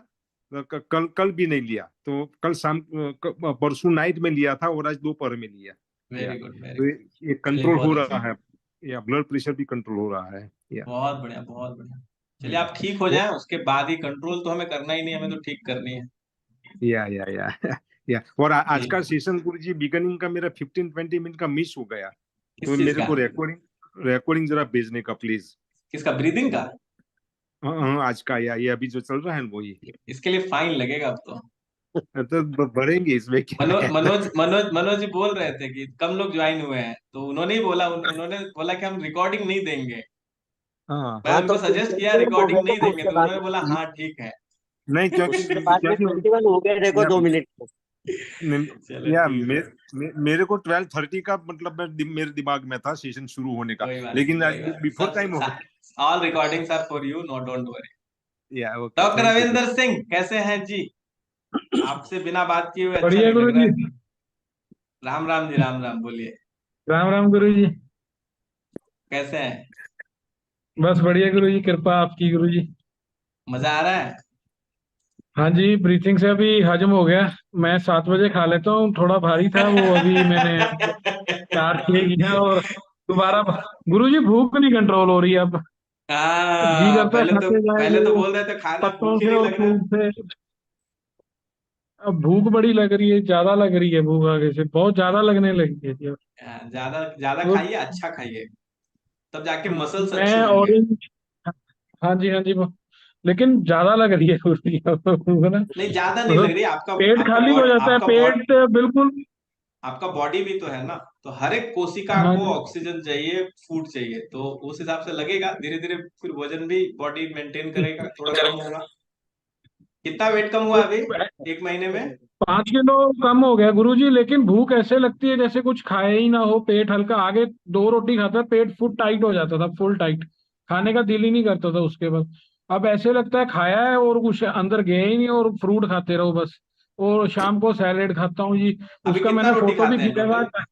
कल कल भी नहीं लिया, तो कल शाम परसों नाइट में लिया था और आज दोपहर में लिया। या वेरी गुड, वेरी तो गुड। ये चलिए कंट्रोल हो बहुत रहा अच्छा, है। या ब्लड प्रेशर भी कंट्रोल हो रहा है। या बहुत बढ़िया, बहुत बढ़िया। चलिए हम्म। आप ठीक हो वो जाएं, उसके बाद ही कंट्रोल तो हमें करना ही नहीं, हमें तो ठीक करनी है। या या और आज चलिए। का सेशन गुरु जी बिगनिंग का मेरा 15-20 मिनट का मिस हो गया, किस तो चीज मेरे का? को रिकॉर्डिंग जरा भेजने का प्लीज। किसका, ब्रीदिंग का? हाँ हाँ, आज का या ये अभी जो चल रहा है ना वही। इसके लिए फाइन लगेगा अब तो। तो बढ़ेंगे, इसमें क्या है। मनोज जी बोल रहे थे कि कम लोग ज्वाइन हुए हैं, तो उन्होंने ही बोला, उन्होंने बोला कि हम रिकॉर्डिंग नहीं देंगे। हाँ, मैं हाँ उनको तो सजेस्ट किया 21 हो रिकॉर्डिंग गए नहीं तो देंगे, उसके तो बाद उन्होंने बोला हाँ ठीक है। नहीं, उसके बाद में क्योंकि 21 हो गए, देखो 2 मिनट में। चलो या ठीक है, मेरे को 12:30 का मतलब मेरे दिमाग में था सेशन शुरू होने का, कोई बात नहीं, लेकिन कोई बात बिफोर टाइम हो सब, all recordings are for you, no don't worry. गया। या okay, doctor thank you. Ravinder Singh कैसे हैं जी? आपसे बिना बात किए हुए अच्छा बढ़िया नहीं गुरु लग रहा जी। है। राम राम जी, राम राम, बोलिए। राम राम गुरु जी। कैसे हैं? बस बढ़िया गुरु जी, कृपा आपकी गुरु जी। मजा आ रहा है? हाँ जी, ब्रीथिंग से अभी हजम हो गया। मैं 7 बजे खा लेता हूँ, थोड़ा भारी था वो, अभी मैंने 4-6 किया और दोबारा। गुरु जी भूख नहीं कंट्रोल हो रही है अब। जी हाँ, करता है खाते जाए पहले तो वो, बोल रहे थे खाना, पत्तों भूख ही से नहीं और लग रहा। फूल से। अब भूख बड़ी लग रही है, ज्यादा लग रही है भूख, आगे से बहुत ज्यादा लगने लगी है जी अब। ज्यादा ज्यादा तो खाइए, अच्छा खाइए, तब जाके मसल्स अच्छे मैं होंगे। ऑरेंज। हाँ जी हाँ जी, लेकिन ज्यादा लग रही है गुरु जी अब, ना। नहीं, ज्यादा नहीं लग मतलब रही, आपका पेट आपका खाली हो बॉडी जाता है, आपका बॉडी पेट बिल्कुल। आपका बॉडी भी तो है ना, तो हर एक कोशिका हाँ को जी। ऑक्सीजन चाहिए, फूड चाहिए, तो उस हिसाब से लगेगा धीरे धीरे, फिर वजन भी बॉडी मेंटेन करेगा, थोड़ा कम होगा। कितना वेट कम हुआ तो अभी, 1 महीने में? 5 किलो कम हो गया गुरुजी, लेकिन भूख ऐसे लगती है जैसे कुछ खाया ही ना हो, पेट हल्का, आगे 2 रोटी खाता पेट फुल टाइट हो जाता था, फुल टाइट। खाने का दिल ही नहीं करता था उसके बाद। अब ऐसे लगता है खाया है और कुछ अंदर गया ही नहीं, और फ्रूट खाते रहो बस। और शाम को सैलेड खाता हूँ जी। अभी उसका कितना मैंने रोटी फोटो भी खाते हैं खींचा था। टोटल?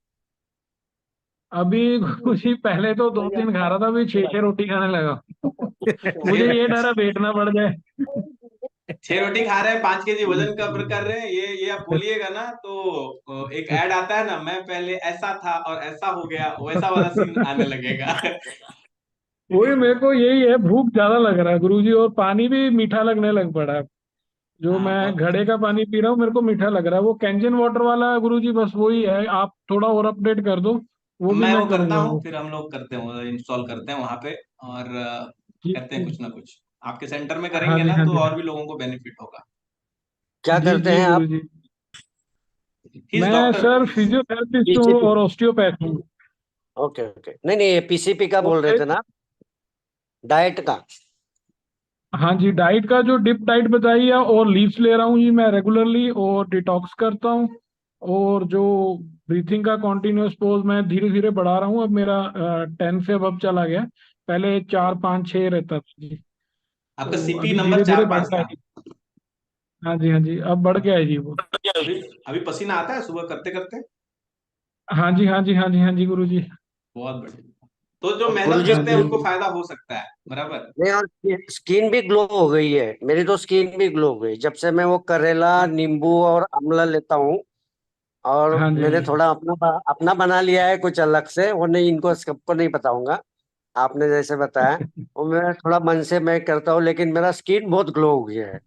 अभी गुरुजी पहले तो 2-3 खा रहा था, अभी 6-6 रोटी खाने लगा। मुझे ये डर है वेट ना बढ़ जाए। 6 रोटी खा रहे हैं, 5 kg वजन कम कर रहे हैं, ये आप बोलिएगा ना तो एक ऐड आता है ना, मैं पहले ऐसा था और ऐसा हो गया, वैसा वाला सीन आने लगेगा। वही मेरे को यही है, भूख ज्यादा लग रहा है गुरुजी, और पानी भी मीठा लगने लग पड़ा है। जो हाँ, मैं बहुत। घड़े का पानी पी रहा हूँ, मेरे को मीठा लग रहा है। वो कैंजन वाटर वाला गुरुजी बस वही है, आप थोड़ा और अपडेट कर दो, वो भी मैं वो मैं करता करूंगा हूँ, वो। फिर हम लोग करते हैं, इंस्टॉल करते हैं वहां पे, और जी करते हैं जी। कुछ ना कुछ। आपके सेंटर में हाँ करेंगे जी ना हाँ तो जी। और भी लोगों को बेनिफिट होगा। क्या जी करते जी हैं आप? गुरुजी। हिज मैं डॉक्टर। सर फिजियोथेरेपिस्ट हूँ पीसीपी? और ऑस्टियोपैथ हूँ। ओके ओके, नहीं नहीं, ये पीसीपी का बोल रहे और थे ना, डाइट का? हाँ जी, डाइट का जो डिप डाइट बताइए, और लीव्स ले रहा हूँ जी मैं रेगुलरली, और डिटॉक्स करता हूँ। और जो ब्रीथिंग का कॉन्टिन्यूस पोज मैं धीरे धीरे बढ़ा रहा हूँ, अब मेरा 10 से अब चला गया। पहले 4-5-6 रहता था जी। आपका तो सीपी अभी नंबर धीरे धीरे 4-5 बढ़ता है था। जी। हाँ जी हाँ जी, अब बढ़ गया है जी वो। अभी अभी पसीना आता है सुबह करते करते? हाँ जी हाँ जी हाँ जी हाँ जी गुरु जी। बहुत बढ़िया। तो जो मेहनत गुरुजी, हाँ करते जी हैं हाँ उनको जी। फायदा हो सकता है, बराबर। नहीं, और स्किन भी ग्लो हो गई है मेरी, तो स्किन भी ग्लो हो गई जब से मैं वो करेला, नींबू और आंवला लेता हूँ। और हाँ जी हाँ मैंने जी। थोड़ा अपना अपना बना लिया है कुछ अलग से, वो नहीं, इनको सबको नहीं बताऊंगा। आपने जैसे बताया, वो मैं थोड़ा मन से मैं करता हूँ, लेकिन मेरा स्किन बहुत ग्लो हो गया है।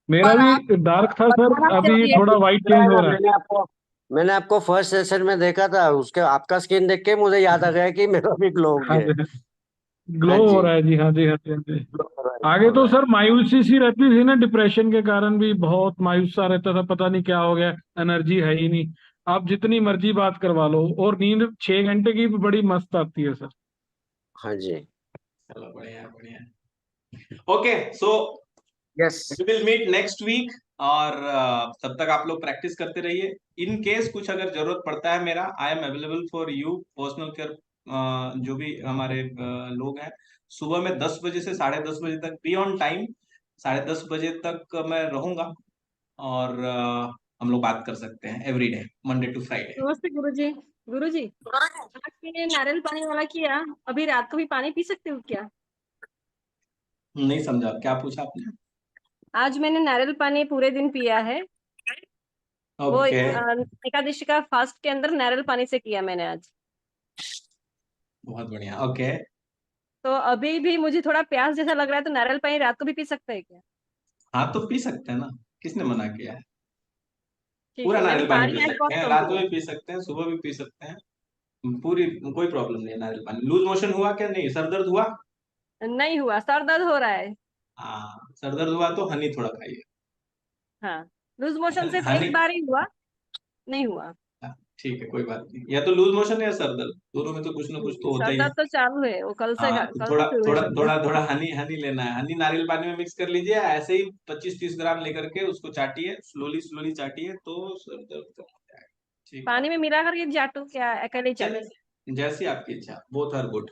मेरा पर आप भी डार्क था सर, बताना अभी चाहिए, थोड़ा वाइट दिख रहा चेंज है हो ना, रहा है। मैंने आपको फर्स्ट सेशन में देखा था, उसके आपका स्किन देख के मुझे याद आ गया कि मेरा भी ग्लो हो हाँ गया है। जी, ग्लो हाँ हो जी, रहा है जी, हाँ जी हाँ जी हाँ जी। ग्लो हो रहा है, आगे ग्लो हो तो रहा है। सर मायूसी सी रहती थी ना, डिप्रेशन के कारण भी बहुत मायूस सा रहता था, पता नहीं क्या हो गया, एनर्जी है ही नहीं। आप जितनी मर्जी बात करवा लो, और नींद 6 घंटे की भी बड़ी मस्त आती है सर। हाँ जी। चलो, बढ़िया बढ़िया। Okay, so yes. We will meet next week, और तब तक आप लोग प्रैक्टिस करते रहिए। इन केस कुछ अगर जरूरत पड़ता है मेरा, I am available for you, personal care. जो भी हमारे लोग हैं, सुबह में 10 बजे से 10:30 बजे तक, बी ऑन टाइम, 10:30 बजे तक मैं रहूंगा, और हम लोग बात कर सकते हैं every day, Monday to Friday. नमस्ते गुरुजी। गुरुजी, आपने नारियल पानी वाला किया, अभी रात को भी पानी पी सकते हो क्या? नहीं समझा, क्या पूछा आपने? आज मैंने नारियल पानी पूरे दिन पिया है। वो ओके, एकादशी का फास्ट के अंदर नारियल पानी से किया मैंने आज। बहुत बढ़िया। ओके, तो अभी भी मुझे थोड़ा प्यास जैसा लग रहा है, तो नारियल पानी रात को भी पी सकते हैं क्या? हाँ तो पी सकते हैं ना, किसने मना किया है? ठीक पूरा है, लेकिन नारियल पानी पानी पी आज बहुत सकते हैं, कम रात में पिया। भी पी सकते हैं, सुबह भी पी सकते हैं, पूरी कोई प्रॉब्लम नहीं है। नारियल पानी, लूज मोशन हुआ क्या? नहीं, सर दर्द हुआ? नहीं हुआ, सर दर्द हो रहा है। हाँ, सर दर्द हुआ तो हनी थोड़ा खाइए। हाँ, लूज मोशन सिर्फ हनी एक बार ही हुआ, नहीं हुआ। ठीक है, कोई बात नहीं, या तो लूज मोशन या सर दर्द, दोनों में तो कुछ ना कुछ तो होता सर ही है। दर्द तो चालू है, वो कल से हाँ, तो कल से थोड़ा शुरू है थोड़ा सर थोड़ा दर्द। थोड़ा थोड़ा हनी हनी लेना है, हनी नारियल पानी में मिक्स कर लीजिए, ऐसे ही 25-30 ग्राम लेकर के उसको स्लोली स्लोली चाटिए तो सर दर्द कम हो जाएगा। ठीक है, पानी में मिला करके चाटू क्या अकेले चले, चाटू? जैसी आपकी इच्छा, बोथ आर गुड।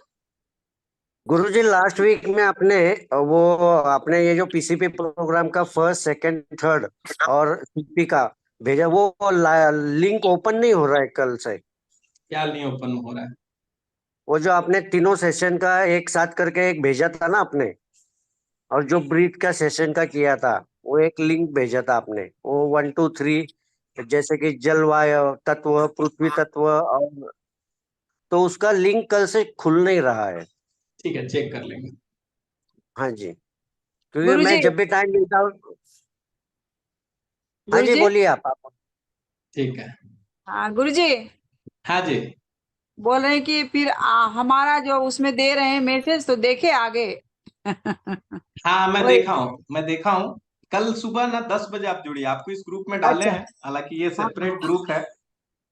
गुरुजी लास्ट वीक में वो आपने ये जो पीसीपी प्रोग्राम का फर्स्ट सेकंड थर्ड और सीपी का भेजा, वो लिंक ओपन नहीं हो रहा है कल से। क्या नहीं ओपन हो रहा है? वो जो आपने तीनों सेशन का एक साथ करके एक भेजा था ना आपने, और जो ब्रीथ का सेशन का किया था, वो एक लिंक भेजा था आपने, वो 1 2 3, जैसे कि जलवायु तत्व, पृथ्वी तत्व, और तो उसका लिंक कल से खुल नहीं रहा है। ठीक है, चेक कर लेंगे। हाँ जी, क्योंकि गुरुजी, मैं जब भी टाइम मिलता हूँ। हाँ जी, गुरुजी, बोलिए आप। ठीक है। हाँ गुरुजी, हाँ जी। बोल रहे हैं कि फिर हमारा जो उसमें दे रहे हैं मैसेज तो देखे आगे। हाँ, वही। मैं देखा हूँ। कल सुबह ना 10 बजे आप जुड़िए, आपको इस ग्रुप में डाले अच्छा। हैं, हालांकि ये हाँ सेपरेट ग्रुप है।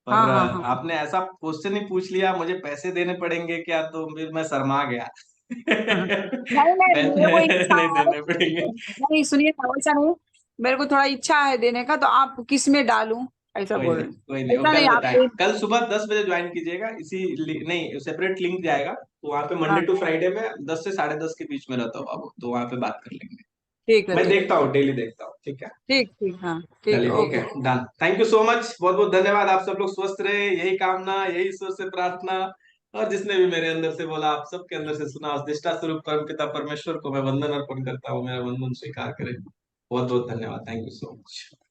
हाँ पर हाँ हाँ। आपने ऐसा क्वेश्चन ही पूछ लिया, मुझे पैसे देने पड़ेंगे क्या, तो फिर मैं शर्मा गया। हाँ। नहीं नहीं, मेरे को पैसे इच्छा नहीं है। देने पड़ेंगे। नहीं सुनिए ना, वैसा नहीं, मेरे को थोड़ा इच्छा है देने का, तो आप किस में डालूं, ऐसा कोई बोल नहीं, रहे हैं। कोई नहीं, वो ऐसा कल नहीं बताएं। आप। कल सुबह 10 बजे ज्वाइन कीजिएगा, नहीं, सेपरेट लिंक जाएगा, तो वहाँ पे मंडे हाँ टू फ्राइडे में 10 से 10:30 के बीच में रहता हूँ बाबू, तो वहाँ पे बात कर लेंगे। ठीक है मैं ठीक देखता हूँ, डेली देखता हूँ, ठीक है। ठीक ठीक, हाँ ठीक चलिए, है, okay, okay. Done, thank you so much, बहुत बहुत धन्यवाद। आप सब लोग स्वस्थ रहे, यही कामना, यही ईश्वर से प्रार्थना। और जिसने भी मेरे अंदर से बोला, आप सबके अंदर से सुना, उस निष्ठा स्वरूप परम पिता परमेश्वर को मैं वंदन अर्पण करता हूँ, मेरा वंदन स्वीकार करें। बहुत बहुत धन्यवाद, थैंक यू सो मच।